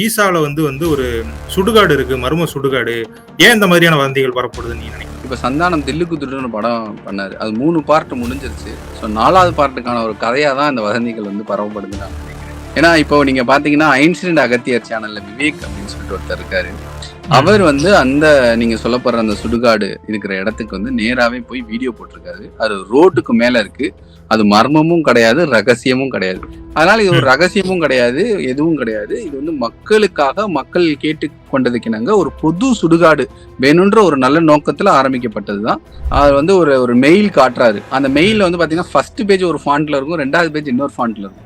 ஈசால வந்து வந்து ஒரு சுடுகாடு இருக்கு, மர்ம சுடுகாடு. ஏன் இந்த மாதிரியான வதந்திகள் பரப்படுதுன்னு நீங்க நினைக்கிறீங்க? இப்ப சந்தானம் தில்லுக்கு துள்ளுன்னு படம் பண்ணாரு. அது 3 பார்ட் முடிஞ்சிருச்சு. ஸோ 4வது பார்ட்டுக்கான ஒரு கதையா தான் இந்த வதந்திகள் வந்து பரவப்படுதுன்னு நான் நினைக்கிறேன். ஏன்னா இப்போ நீங்க பாத்தீங்கன்னா ஐன்ஸ்டீன் அகத்தியர் சேனல்ல விவேக் அப்படின்னு சொல்லிட்டு ஒருத்தர் இருக்காரு. அவர் வந்து அந்த நீங்க சொல்லப்படுற அந்த சுடுகாடு இருக்கிற இடத்துக்கு வந்து நேராவே போய் வீடியோ போட்டிருக்காரு. அது ரோட்டுக்கு மேல இருக்கு. அது மர்மமும் கிடையாது, ரகசியமும் கிடையாது. அதனால இது ஒரு ரகசியமும் கிடையாது, எதுவும் கிடையாது. இது வந்து மக்களுக்காக மக்கள் கேட்டு கொண்டதுக்கினாங்க ஒரு பொது சுடுகாடு வேணுன்ற ஒரு நல்ல நோக்கத்துல ஆரம்பிக்கப்பட்டதுதான். அது வந்து ஒரு மெயில் காட்டுறாரு. அந்த மெயில்ல வந்து பாத்தீங்கன்னா ஃபர்ஸ்ட் பேஜ் ஒரு ஃபாண்ட்ல இருக்கும், 2வது பேஜ் இன்னொரு ஃபாண்ட்ல இருக்கும்.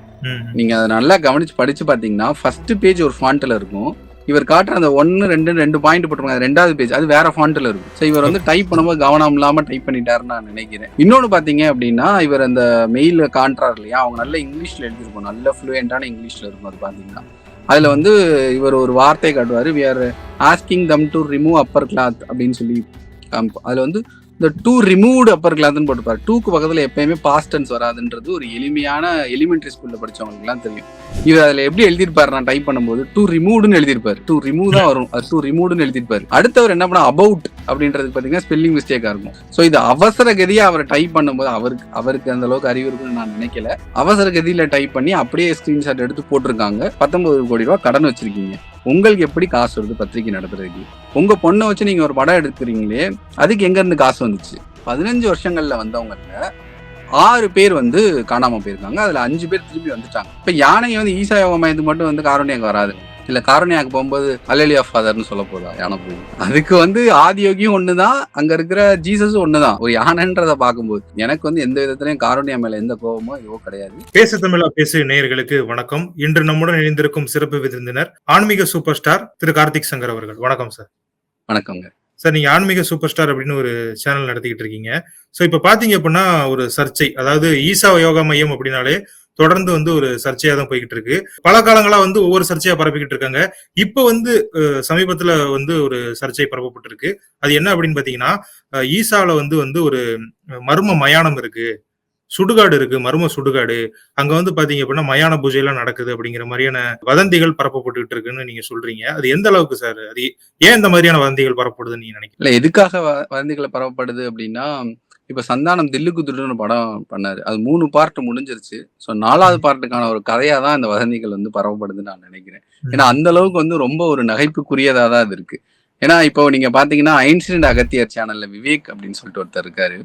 நீங்க அதை நல்லா கவனிச்சு படிச்சு பாத்தீங்கன்னா ஃபர்ஸ்ட் பேஜ் ஒரு ஃபாண்ட்ல இருக்கும். இவர் காட்டுற அந்த 1, 2 பாயிண்ட் போட்டிருக்காங்க. 2வது பேஜ் அது வேற ஃபாண்ட்ல இருக்கும். ஸோ இவர் வந்து டைப் பண்ணும்போது கவனம் இல்லாம டைப் பண்ணிட்டாருன்னு நான் நினைக்கிறேன். இன்னொன்னு பாத்தீங்க அப்படின்னா இவர் அந்த மெயில காட்டுறாரு இல்லையா, அவங்க நல்ல இங்கிலீஷ்ல எழுதிருக்கும், நல்ல ஃப்ளூயண்டான இங்கிலீஷ்ல இருக்கும். அது பாத்தீங்கன்னா அதுல வந்து இவர் ஒரு வார்த்தை காட்டுவாரு, we are asking them to remove upper cloth அப்படின்னு சொல்லி அதுல வந்து இந்த டூ ரிமூவ்டு அப்பர் கிளாத்னு போட்டுப்பாரு. டூக்கு பக்கத்துல எப்பயுமே பாஸ்ட் டென்ஸ் வராதுன்றது ஒரு எளிமையான எலிமெண்டரி ஸ்கூல்ல படிச்சவங்களுக்கு எல்லாம் தெரியும். இவர் அதுல எப்படி எழுதிருப்பாரு, நான் டைப் பண்ணும்போது டூ ரிமூவ்டுன்னு எழுதிருப்பாரு. டூ ரிமூவ் தான் வரும், அது டூ ரிமூவ்டுன்னு எழுதிருப்பாரு. அடுத்தவர் என்ன பண்ண அபவுட் அப்படின்றதுக்கு பாத்தீங்கன்னா ஸ்பெல்லிங் மிஸ்டேக்கா இருக்கும். ஸோ இது அவசர கதியா அவர் டைப் பண்ணும்போது அவருக்கு அந்த அளவுக்கு அறிவு இருக்குன்னு நான் நினைக்கல. அவசர கதியில டைப் பண்ணி அப்படியே ஸ்கிரீன்ஷாட் எடுத்து போட்டிருக்காங்க. 19 கோடி ரூபாய் கடன் வச்சிருக்கீங்க, உங்களுக்கு எப்படி காசு வருது பத்திரிகை நடத்துறதுக்கு? உங்க பொண்ணை வச்சு நீங்க ஒரு படம் எடுக்கிறீங்களே, அதுக்கு எங்க இருந்து காசு வந்துச்சு? 15 வருஷங்கள்ல வந்தவங்கல்ல 6 பேர் வந்து காணாம போயிருக்காங்க. அதுல 5 பேர் திரும்பி வந்துட்டாங்க. இப்ப யானை வந்து ஈசா யோகா மையத்துக்கு மட்டும் வந்து காரணியாக்கு வராது. இல்ல காரணியாக்கு போகும்போது அல்லேலியா ஃபாதர்னு சொல்ல போதா யானை போய்? அதுக்கு வந்து ஆதியோகியும் ஒண்ணுதான், அங்க இருக்கிற ஜீசஸும் ஒண்ணுதான். ஒரு யானைன்றதை பார்க்கும்போது எனக்கு வந்து எந்த விதத்திலையும் காரணியா மேல எந்த கோபமோ இதுவோ கிடையாது. பேசு தமிழா பேசு நேயர்களுக்கு வணக்கம். இன்று நம்முடன் இணைந்திருக்கும் சிறப்பு விருந்தினர் ஆன்மீக சூப்பர் ஸ்டார் திரு கார்த்திக் சங்கர் அவர்கள். வணக்கம் சார். வணக்கங்க சார். நீங்க ஆன்மீக சூப்பர் ஸ்டார் அப்படின்னு ஒரு சேனல் நடத்திக்கிட்டு இருக்கீங்க. ஸோ இப்ப பாத்தீங்க அப்படின்னா ஒரு சர்ச்சை, அதாவது ஈசா யோகா மையம் அப்படின்னாலே தொடர்ந்து வந்து ஒரு சர்ச்சையா தான் போய்கிட்டு இருக்கு. பல காலங்களா வந்து ஒவ்வொரு சர்ச்சையா பரப்பிக்கிட்டு இருக்காங்க. இப்ப வந்து சமீபத்துல வந்து ஒரு சர்ச்சை பரப்பப்பட்டு இருக்கு. அது என்ன அப்படின்னு பாத்தீங்கன்னா, ஈசால வந்து வந்து ஒரு மர்ம மயானம் இருக்கு, சுடுகாடு இருக்கு, மர்ம சுடுகாடு. அங்க வந்து பாத்தீங்க அப்படின்னா மயான பூஜை எல்லாம் நடக்குது அப்படிங்கிற மாதிரியான வதந்திகள் பரப்பப்பட்டு இருக்குன்னு நீங்க சொல்றீங்க. அது எந்த அளவுக்கு சார்? அது ஏன் இந்த மாதிரியான வதந்திகள் பரப்பப்படுதுன்னு நீங்க நினைக்கிறீங்க? இல்ல எதுக்காக வதந்திகளை பரவப்படுது அப்படின்னா, இப்ப சந்தானம் தில்லுக்கு துள்ளுன்னு படம் பண்ணாரு. அது 3 பார்ட் முடிஞ்சிருச்சு. ஸோ 4வது பார்ட்டுக்கான ஒரு கதையா தான் இந்த வதந்திகள் வந்து பரவப்படுதுன்னு நான் நினைக்கிறேன். ஏன்னா அந்த அளவுக்கு வந்து ரொம்ப ஒரு நகைப்புக்குரியதா தான் அது இருக்கு. ஏன்னா இப்போ நீங்க பாத்தீங்கன்னா ஐன்ஸ்டீன் அகத்தியர் சேனல்ல விவேக் அப்படின்னு சொல்லிட்டு ஒருத்தர் இருக்காரு.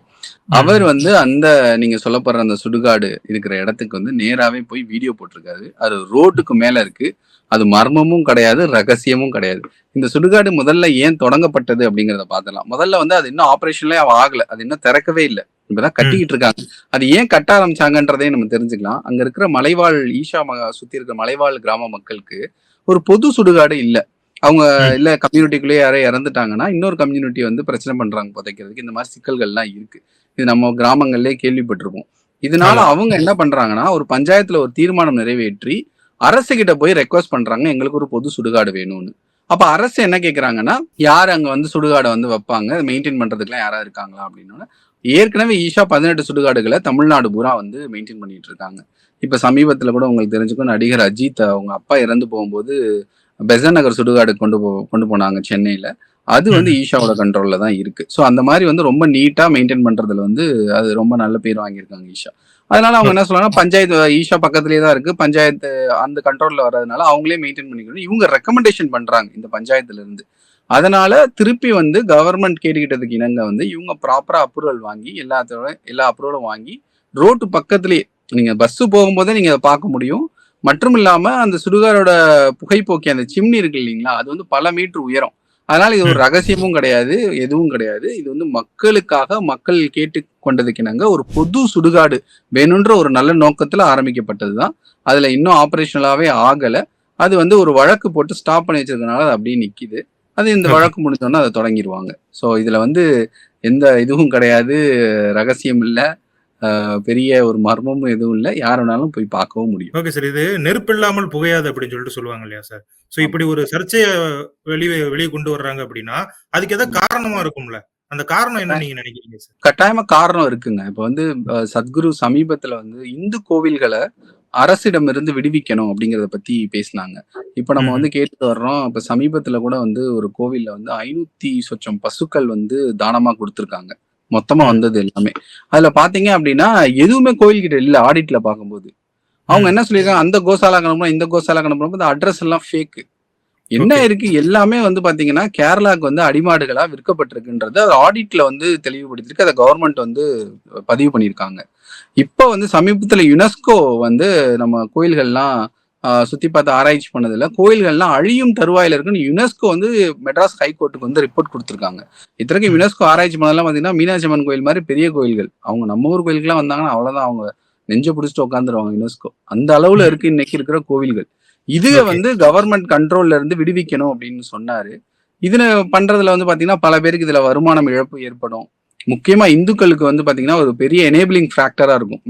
அவர் வந்து அந்த நீங்க சொல்லப்படுற அந்த சுடுகாடு இருக்கிற இடத்துக்கு வந்து நேராவே போய் வீடியோ போட்டிருக்காரு. அது ரோட்டுக்கு மேல இருக்கு. அது மர்மமும் கிடையாது, ரகசியமும் கிடையாது. இந்த சுடுகாடு முதல்ல ஏன் தொடங்கப்பட்டது அப்படிங்கறத பாத்திரலாம். முதல்ல வந்து அது இன்னும் ஆபரேஷன்லயே ஆகல, அது இன்னும் திறக்கவே இல்லை, இப்பதான் கட்டிக்கிட்டு இருக்காங்க. அது ஏன் கட்ட ஆரம்பிச்சாங்கன்றதையும் நம்ம தெரிஞ்சுக்கலாம். அங்க இருக்கிற மலைவாழ் ஈஷா சுத்தி இருக்கிற மலைவாழ் கிராம மக்களுக்கு ஒரு பொது சுடுகாடு இல்ல. அவங்க இல்ல கம்யூனிட்டிக்குள்ளேயே யாரோ இறந்துட்டாங்கன்னா இன்னொரு கம்யூனிட்டி வந்து பிரச்சனை பண்றாங்க புதைக்கிறதுக்கு. இந்த மாதிரி சிக்கல்கள்லாம் இருக்கு. இது நம்ம கிராமங்கள்லயே கேள்விப்பட்டிருப்போம். இதனால அவங்க என்ன பண்றாங்கன்னா ஒரு பஞ்சாயத்துல ஒரு தீர்மானம் நிறைவேற்றி அரசு கிட்ட போய் ரெக்வஸ்ட் பண்றாங்க, எங்களுக்கு ஒரு பொது சுடுகாடு வேணும்னு. அப்ப அரசு என்ன கேக்குறாங்கன்னா, யார் அங்க வந்து சுடுகாடை வந்து வைப்பாங்க, மெயின்டைன் பண்றதுக்குலாம் யாராவது இருக்காங்களா அப்படின்னு. ஏற்கனவே ஈஷா 18 சுடுகாடுகளை தமிழ்நாடு பூரா வந்து மெயின்டைன் பண்ணிட்டு இருக்காங்க. இப்ப சமீபத்துல கூட உங்களுக்கு தெரிஞ்சுக்கும், நடிகர் அஜித் அவங்க அப்பா இறந்து போகும்போது பெசன் நகர் சுடுகாடு கொண்டு போனாங்க சென்னையில. அது வந்து ஈஷாவோட கண்ட்ரோல்ல தான் இருக்கு. ஸோ அந்த மாதிரி வந்து ரொம்ப நீட்டா மெயின்டைன் பண்றதுல வந்து அது ரொம்ப நல்ல பேர் வாங்கியிருக்காங்க ஈஷா. அதனால அவங்க என்ன சொல்றாங்கன்னா, பஞ்சாயத்து ஈஷா பக்கத்துலயே தான் இருக்கு, பஞ்சாயத்து அந்த கண்ட்ரோல்ல வர்றதுனால அவங்களே மெயின்டைன் பண்ணிக்கணும் இவங்க ரெக்கமெண்டேஷன் பண்றாங்க இந்த பஞ்சாயத்துல இருந்து. அதனால திருப்பி வந்து கவர்மெண்ட் கேட்டுக்கிட்டதுக்கு இணங்க வந்து இவங்க ப்ராப்பரா அப்ரூவல் வாங்கி எல்லா அப்ரூவலும் வாங்கி ரோட்டு பக்கத்திலேயே நீங்க பஸ் போகும்போதே நீங்க அதை பார்க்க முடியும். மற்றும் இல்லாம அந்த சுடுகாரோட புகைப்போக்கி அந்த சிம்னி இருக்கு இல்லைங்களா, அது வந்து பல மீட்டர் உயரம். அதனால இது ஒரு ரகசியமும் கிடையாது, எதுவும் கிடையாது. இது வந்து மக்களுக்காக மக்கள் கேட்டு கொண்டதுக்கினாங்க ஒரு பொது சுடுகாடு வேணுன்ற ஒரு நல்ல நோக்கத்துல ஆரம்பிக்கப்பட்டதுதான். அதுல இன்னும் ஆபரேஷனலாவே ஆகல. அது வந்து ஒரு வழக்கு போட்டு ஸ்டாப் பண்ணி வச்சிருக்கனால அது அப்படியே நிக்குது. அது இந்த வழக்கு முடிஞ்சோன்னா அதை தொடங்கிடுவாங்க. ஸோ இதுல வந்து எந்த இதுவும் கிடையாது, ரகசியம் இல்ல, பெரிய ஒரு மர்மமும் எதுவும் இல்ல, யார் வேணாலும் போய் பார்க்கவும் முடியும். Okay sir. இது நெருப்பில்லாமல் புகையாது அப்படின்னு சொல்லிட்டு சொல்லுவாங்க இல்லையா சார்? சோ இப்படி ஒரு சர்ச்சைய வெளியே கொண்டு வர்றாங்க அப்படின்னா அதுக்கு ஏதாவது காரணமா இருக்கும்ல? அந்த காரணம் என்ன நீங்க நினைக்கிறீங்க சார்? கட்டாயமா காரணம் இருக்குங்க. இப்ப வந்து சத்குரு சமீபத்துல வந்து இந்து கோவில்களை அரசிடமிருந்து விடுவிக்கணும் அப்படிங்கிறத பத்தி பேசினாங்க. இப்ப நம்ம ம். வந்து கேட்டுட்டு வர்றோம். இப்ப சமீபத்துல கூட வந்து ஒரு கோவில்ல வந்து 500 சொச்சம் பசுக்கள் வந்து தானமா குடுத்துருக்காங்க. மொத்தமா ம். வந்தது எல்லாமே. அதுல பார்த்தீங்க அப்படின்னா, எதுவுமே கோயில்கிட்ட இல்ல ஆடிட்ல பார்க்கும்போது. அவங்க ம். என்ன சொல்லியிருக்காங்க, அந்த கோசாலாக்கு அனுப்பணும், இந்த கோசாலாக்கு அனுப்பணும். இந்த அட்ரஸ் எல்லாம் ஃபேக். என்ன ஓகே. இருக்கு எல்லாமே வந்து பாத்தீங்கன்னா, கேரளாக்கு வந்து அடிமாடுகளா விற்கப்பட்டிருக்குன்றத ஆடிட்ல வந்து தெளிவுபடுத்தியிருக்கு. அத கவர்ன்மெண்ட் வந்து பதிவு பண்ணியிருக்காங்க. இப்ப வந்து சமீபத்துல யுனெஸ்கோ வந்து நம்ம கோயில்கள்லாம் சுத்தி பார்த்து ஆராய்ச்சி பண்ணதுல, கோயில்கள்லாம் அழியும் தருவாயில இருக்குன்னு யுனெஸ்கோ வந்து மெட்ராஸ் ஹைகோர்ட்க்கு வந்து ரிப்போர்ட் குடுத்துருக்காங்க. இத்தனைக்கும் ம். யுனெஸ்கோ ஆராய்ச்சி பண்ணதெல்லாம் பாத்தீங்கன்னா, மீனாட்சி அம்மன் கோயில் மாரி பெரிய கோயில்கள். அவங்க நம்ம ஊர் கோயிலுக்குலாம் வந்தாங்கன்னா, அவ்வளோதான் அவங்க நெஞ்ச புடிச்சுட்டு உட்காந்துருவாங்க யுனெஸ்கோ. அந்த அளவுல ம். இருக்கு இன்னைக்கு இருக்கிற கோவில்கள். இதுக ஓகே. வந்து கவர்ன்மெண்ட் கண்ட்ரோல்ல இருந்து விடுவிக்கணும் அப்படின்னு சொன்னாரு. இதுல பண்றதுல வந்து பாத்தீங்கன்னா, பல பேருக்கு இதுல வருமானம் இழப்பு ஏற்படும். முக்கியமா இந்துக்களுக்கு வந்து பாத்தீங்கன்னா, ஒரு பெரிய எனேபிளிங் ஃபேக்டரா இருக்கும்.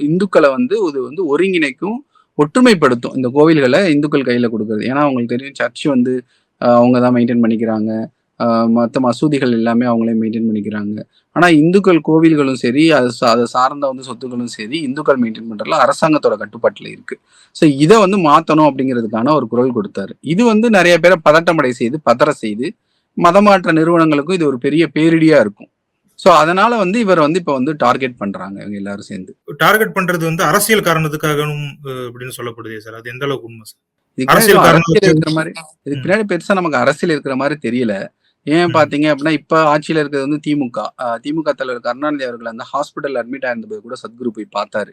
இந்துக்கள வந்து இது வந்து ஒருங்கிணைக்கும், ஒற்றுமைப்படுத்தும். இந்த கோவில்கள இந்துக்கள் கையில குடுக்குறது. ஏன்னா, அவங்களுக்கு தெரியும் சர்ச் வந்து அவங்க தான் மெயின்டெயின் பண்ணிக்கிறாங்க. மத்த மசூதிகள் எல்லாமே அவங்களே மெயின்டெயின் பண்ணிக்கிறாங்க. ஆனா, இந்துக்கள் கோவில்களும் சரி, அத சார்ந்த வந்து சொத்துக்களும் சரி, இந்துக்கள் மெயின்டெயின் பண்றதுல அரசாங்கத்தோட கட்டுப்பாட்டுல இருக்கு. ஸோ இத வந்து மாத்தணும் அப்படிங்கிறதுக்கான ஒரு குரல் கொடுத்தாரு. இது வந்து நெறைய பேர பதட்டமடை செய்து, பதற செய்து, மதமாற்ற நிறுவனங்களுக்கும் இது ஒரு பெரிய பேரிடியா இருக்கும். ஸோ அதனால வந்து இவர வந்து இப்ப வந்து டார்கெட் பண்றாங்க இவங்க எல்லாரும் சேர்ந்து. டார்கெட் பண்றது வந்து அரசியல் காரணத்துக்காகவும் அப்படின்னு சொல்லப்படுதே சார். அது எந்த அளவுக்கு உண்மை சார்? இதுக்கு பின்னாடி அரசியல் எதுவும் அரசியல் காரணத்துக்கு இருக்கிற மாரி இதுக்கு ம். பின்னாடி பெருசா நமக்கு அரசியல் இருக்கிற மாரி தெரியல. ஏன் ம். பார்த்தீங்க அப்படின்னா, இப்ப ஆட்சியில இருக்கிறது வந்து திமுக. திமுக தலைவர் கருணாநிதி அவர்கள் அந்த ஹாஸ்பிட்டல்ல அட்மிட் ஆயிருந்தபோது கூட சத்குரு போய் பார்த்தாரு.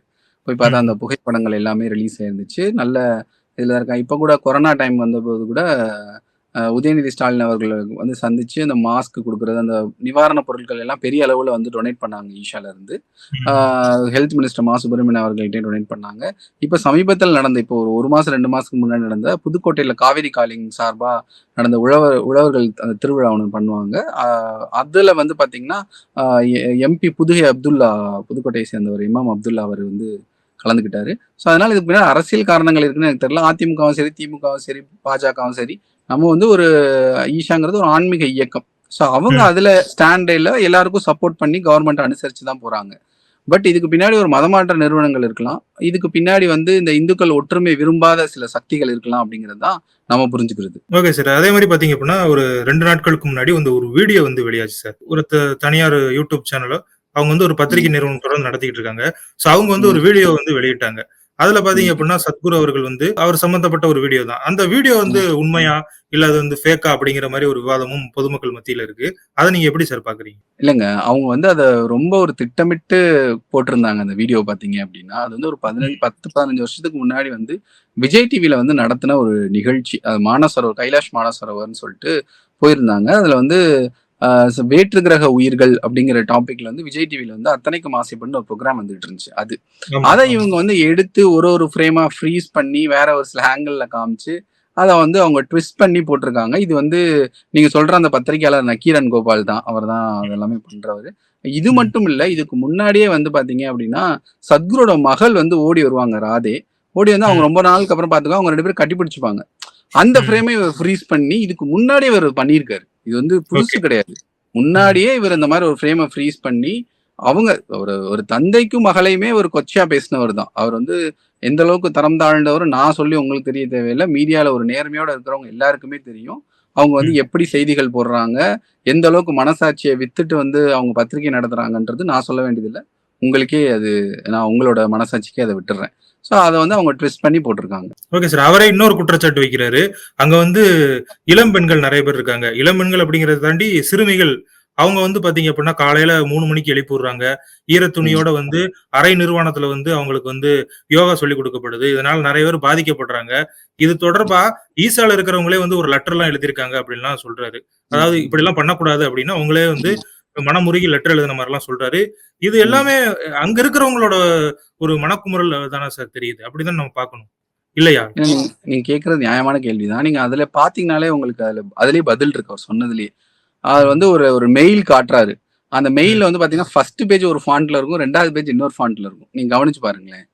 போய் பார்த்தா ம். அந்த புகைப்படங்கள் எல்லாமே ரிலீஸ் ஆயிருந்துச்சு. நல்ல இதுல இருக்காங்க. இப்ப கூட கொரோனா டைம் வந்தபோது கூட உதயநிதி ஸ்டாலின் அவர்கள வந்து சந்திச்சு அந்த மாஸ்க் குடுக்குறது, அந்த நிவாரணப் பொருட்கள் எல்லாம் பெரிய அளவுல வந்து டொனேட் பண்ணாங்க ஈஷால இருந்து. ஆ ம். ஹெல்த் மினிஸ்டர் மா சுப்பிரமணியன் அவர்கள்ட்டயும் டொனேட் பண்ணாங்க. இப்ப சமீபத்தில நடந்த இப்போ ஒரு 1 மாசம் 2 மாசத்துக்கு முன்னாடி நடந்த புதுக்கோட்டையில காவேரி காலிங் சார்பா நடந்த உழவர்கள் அந்த திருவிழா ஒண்ணு பண்ணுவாங்க. அதுல வந்து பார்த்தீங்கன்னா, அ எம்பி புதுகை அப்துல்லா புதுக்கோட்டையை சேர்ந்தவர் இமாம் அப்துல்லா அவரு வந்து கலந்துக்கிட்டாரு. ஸோ அதனால இதுக்கு பின்னாடி அரசியல் காரணங்கள் இருக்குன்னு எனக்கு தெரியல. அதிமுகவும் சரி, திமுகவும் சரி, பாஜகவும் சரி, நம்ம வந்து ஒரு ஈஷாங்கிறது ஒரு ஆன்மீக இயக்கம். ஸோ அவங்க ம். அதுல ஸ்டாண்ட்ல எல்லாருக்கும் சப்போர்ட் பண்ணி கவர்ன்மெண்ட் அனுசரிச்சு தான் போறாங்க. பட் இதுக்கு பின்னாடி ஒரு மதமாற்ற நிறுவனங்கள் இருக்கலாம். இதுக்கு பின்னாடி வந்து இந்த இந்துக்கள் ஒற்றுமை விரும்பாத சில சக்திகள் இருக்கலாம் அப்படிங்கிறது தான் நம்ம புரிஞ்சுக்கிறது. Okay sir. அதே மாரி பார்த்தீங்க அப்டின்னா, ஒரு 2 நாட்களுக்கு முன்னாடி வந்து ஒரு வீடியோ வந்து வெளியாச்சு சார். ஒரு தனியார் யூடியூப் சேனலோ, அவங்க வந்து ஒரு ம், பத்திரிகை நிறுவனம் தொடர்ந்து நடத்திக்கிட்டு இருக்காங்க. ஸோ அவங்க வந்து ஒரு ம், வீடியோ வந்து வெளியிட்டாங்க. அதுல பார்த்தீங்க ம், அப்டின்னா, சத்குரு அவர்கள் வந்து அவர் சம்பந்தப்பட்ட ஒரு வீடியோ தான். அந்த வீடியோ வந்து ம். உண்மையா? இல்ல அது வந்து ஃபேக்கா? அப்படிங்கிற மாரி ஒரு விவாதமும் பொதுமக்கள் மத்தியில இருக்கு. அத நீங்க எப்படி சார் பார்க்குறீங்க? இல்லங்க. அவங்க வந்து அத ரொம்ப ஒரு திட்டமிட்டு போட்டிருந்தாங்க அந்த வீடியோ பார்த்தீங்க அப்டின்னா, அது வந்து ஒரு ம். 10, 15 வருஷத்துக்கு முன்னாடி வந்து விஜய் டிவில வந்து நடத்தின ஒரு நிகழ்ச்சி. அது மானசரோவர் கைலாஷ் மானசரோவர்ன்னு சொல்ட்டு போயிருந்தாங்க. அதுல வந்து வேற்று கிரக உயிர்கள் அப்படிங்கிற டாபிக்ல வந்து விஜய் டிவில வந்து அத்தனைக்கும் ஆசைப்பட்ன்னு ஒரு ப்ரோகிராம் வந்துட்டு இருந்துச்சு அது. ஆமா, அத ஆமா. இவங்க வந்து எடுத்து ஒரு ஃப்ரேமா ஃப்ரீஸ் பண்ணி வேற ஒரு சில ஆங்கிள்ல காமிச்சு, அத வந்து அவங்க ட்விஸ்ட் பண்ணி போட்டிருக்காங்க. இது வந்து நீங்க சொல்ற அந்த பத்திரிக்கையாளர் நக்கீரன் கோபால் தான். அவர் தான் அதெல்லாமே பண்றவரு. இது ம். மட்டும் இல்ல. இதுக்கு முன்னாடியே வந்து பார்த்தீங்க அப்படின்னா, சத்குரோட மகள் வந்து ஓடி வருவாங்க ராதே. ஓடி வந்து அவங்க ம். ரொம்ப நாளுக்கு அப்புறம் பார்த்துக்க அவங்க 2 பேரும் கட்டி பிடிச்சுப்பாங்க. அந்த ம். ஃப்ரேமே இவர் ஃப்ரீஸ் பண்ணி இதுக்கு முன்னாடியே இவரு பண்ணியிருக்காரு. இது வந்து புதுசு ஓகே. கிடையாது. ம். முன்னாடியே இவர் இந்த மாரி ஒரு ஃப்ரேம ஃப்ரீஸ் பண்ணி, அவங்க ஒரு ஒரு தந்தைக்கும் மகளையுமே ஒரு கொச்சையா பேசினவர் தான். அவர் வந்து எந்த அளவுக்கு தரம் தாழ்ந்தவரு நான் சொல்லி உங்களுக்கு தெரிய தேவையில்ல. மீடியால ஒரு நேர்மையோட இருக்கிறவங்க எல்லாருக்குமே தெரியும். அவங்க வந்து ம். எப்படி செய்திகள் போடுறாங்க, எந்த அளவுக்கு மனசாட்சிய வித்துட்டு வந்து அவங்க பத்திரிகை நடத்துறாங்கன்றது நான் சொல்ல வேண்டியதில்ல. உங்களுக்கே அது நான் உங்களோட மனசாட்சிக்கே அத விட்டுர்றேன். ஸோ அத வந்து அவங்க ட்விஸ்ட் பண்ணி போட்டுருக்காங்க. Okay sir. அவரே இன்னொரு குற்றச்சாட்டு வைக்கிறாரு. அங்க வந்து இளம் பெண்கள் நெறைய பேர் இருக்காங்க. இளம் பெண்கள் அப்படிங்கிறத தாண்டி சிறுமிகள். அவங்க வந்து பார்த்தீங்க அப்படின்னா, காலையில 3 மணிக்கு எழுப்பி விடுறாங்க. ஈர ம். துணியோட வந்து அறை நிர்வாணத்துல வந்து அவங்களுக்கு வந்து யோகா சொல்லிக் குடுக்கப்படுது. இதனால நெறைய பேர் பாதிக்கப்படுறாங்க. இது தொடர்பா ஈசால இருக்கிறவங்களே வந்து ஒரு லெட்டர்லாம் எழுதியிருக்காங்க அப்படின்லாம் சொல்றாரு. ம். அதாவது ம். இப்படிலாம் பண்ணக்கூடாது அப்படின்னு அவங்களே வந்து ம். மனமுருகி லெட்டர் எழுதின மாரிலாம் சொல்றாரு. இது ம். எல்லாமே அங்க இருக்கிறவங்களோட ஒரு மனக்குமுறல் தானே சார் தெரியுது. அப்படிதான் நம்ம பார்க்கணும். இல்லையா? ஏன்னா நீங்க கேட்கறது நியாயமான கேள்விதான். நீங்க அதுல பார்த்தீங்கனாலே உங்களுக்கு அதிலேயே பதில் இருக்கு அவர் சொன்னதிலேயே. அவர் ம். வந்து ஒரு ஒரு மெயில் காட்டுறாரு. அந்த ம். மெயில்ல வந்து பார்த்தீங்கன்னா, ஃபர்ஸ்ட் பேஜ் ஒரு ஃபாண்ட்ல இருக்கும். 2வது பேஜ் இன்னொரு ஃபாண்ட்ல இருக்கும். நீங்க கவனிச்சு பாருங்களேன்.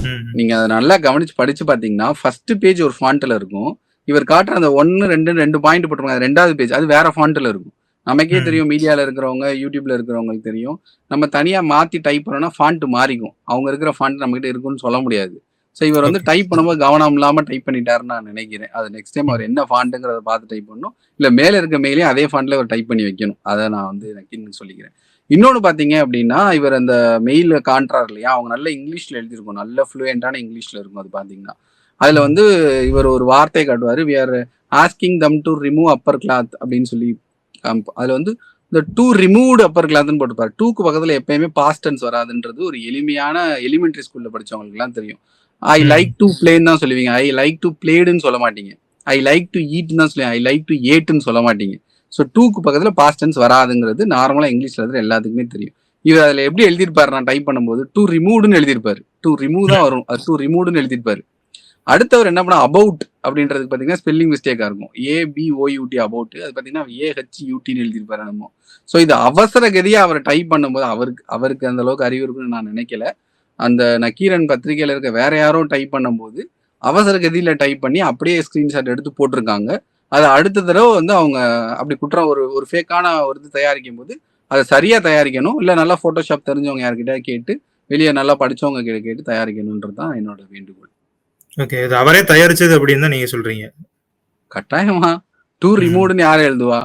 ம். நீங்க அத நல்லா கவனிச்சு படிச்சு பார்த்தீங்கன்னா, ஃபர்ஸ்ட் பேஜ் ஒரு ஃபாண்ட்ல இருக்கும். இவர் காட்டுற அந்த 1, 2 பாயிண்ட் போட்டிருப்பாங்க. 2வது பேஜ் அது வேற ஃபாண்ட்ல இருக்கும். நமக்கே ம். தெரியும் மீடியால இருக்கிறவங்க, YouTubeல இருக்கிறவங்களுக்கு தெரியும். நம்ம தனியா மாத்தி டைப் பண்ணோம்னா ஃபாண்ட் மாறிக்கும். அவங்க இருக்கிற ஃபாண்ட் நம்மகிட்ட இருக்குன்னு சொல்ல முடியாது. ஸோ இவர் வந்து ஓகே. டைப் பண்ணும்போது கவனம் இல்லாம டைப் பண்ணிட்டாருன்னு நான் நினைக்கிறேன். அது நெக்ஸ்ட் டைம் அவர் ம். என்ன ஃபாண்ட்டுங்கிறத பார்த்து டைப் பண்ணணும். இல்ல மேல இருக்க மெயிலையும் அதே ஃபாண்ட்ல அவர் டைப் பண்ணி வைக்கணும். அத நான் வந்து நக்கீரனுக்கு சொல்லிக்கிறேன். இன்னொன்னு பார்த்தீங்க அப்படின்னா, இவர் அந்த மெயில்ல காண்றாரு இல்லையா? அவங்க நல்ல இங்கிலீஷ்ல எழுதியிருக்கும். நல்ல ஃப்ளூயன்ட்டான இங்கிலீஷ்ல இருக்கும் அது பார்த்தீங்கன்னா. அதுல ம். வந்து இவர் ஒரு வார்த்தைய காட்டுவாரு. "We are asking them to remove upper cloth" அப்படின்னு சொல்லி அதுல வந்து இந்த டூ ரிமூவ்டு அப்பர் கிளாத்ன்னு போட்டுப்பாரு. டூக்கு பக்கத்துல எப்பயுமே பாஸ்ட் டென்ஸ் வராதுன்றது ஒரு எளிமையான எலிமெண்டரி ஸ்கூல்ல படிச்சவங்களுக்குலாம் தெரியும். ஐ லைக் ம். டு பிளேன்னு தான் சொல்லுவீங்க. ஐ லைக் டு பிளேடுன்னு சொல்ல மாட்டீங்க. ஐ லைக் டு ஈட்ன்னு தான் சொல்லுவீங்க. ஐ லைக் டு ஏட்ன்னு சொல்ல மாட்டீங்க. ஸோ டூக்கு பக்கத்துல பாஸ்ட் டென்ஸ் வராதுங்கிறது நார்மலா இங்கிலீஷ்ல எழுதுற எல்லாத்துக்குமே தெரியும். இவர் அதுல எப்படி எழுதியிருப்பாரு நான் டைப் பண்ணும்போது டூ ரிமூவ்டுன்னு எழுதியிருப்பாரு. டூ ரிமூவ் தான் வரும். அது டூ ரிமூவ்டுன்னு எழுதியிருப்பாரு. அடுத்தவர் என்ன பண்ணா அபவுட் அப்படின்றதுக்கு பார்த்தீங்கன்னா ஸ்பெல்லிங் மிஸ்டேக்கா இருக்கும். ஏபிஓயூடி அபவுட் அது பார்த்தீங்கன்னா ஏஹெச்யூடின்னு எழுதியிருப்பாரு என்னமோ. ஸோ இது அவசர கதியா அவர் டைப் பண்ணும்போது அவருக்கு அவருக்கு அந்த அளவுக்கு அறிவு இருக்குன்னு நான் நினைக்கல. அந்த நக்கீரன் பத்திரிகையில இருக்க வேற யாரோ டைப் பண்ணும்போது அவசர கதியில டைப் பண்ணி அப்படியே ஸ்கிரீன்ஷாட் எடுத்து போட்டிருக்காங்க. அது அடுத்த தடவை வந்து அவங்க அப்படி குற்றம் ஒரு ஒரு ஃபேக்கான ஒரு இது தயாரிக்கும் போது அதை சரியா தயாரிக்கணும். இல்ல நல்லா போட்டோஷாப் தெரிஞ்சவங்க யார்கிட்ட கேட்டு வெளியே நல்லா படிச்சவங்க கிட்ட கேட்டு தயாரிக்கணும்ன்றது தான் என்னோட வேண்டுகோள். ஓகே. இது அவரே தயாரிச்சது அப்படின்னு தான் நீங்க சொல்றீங்க. கட்டாயமா டூ ம். ரிமூவ்டுன்னு யார் எழுதுவா?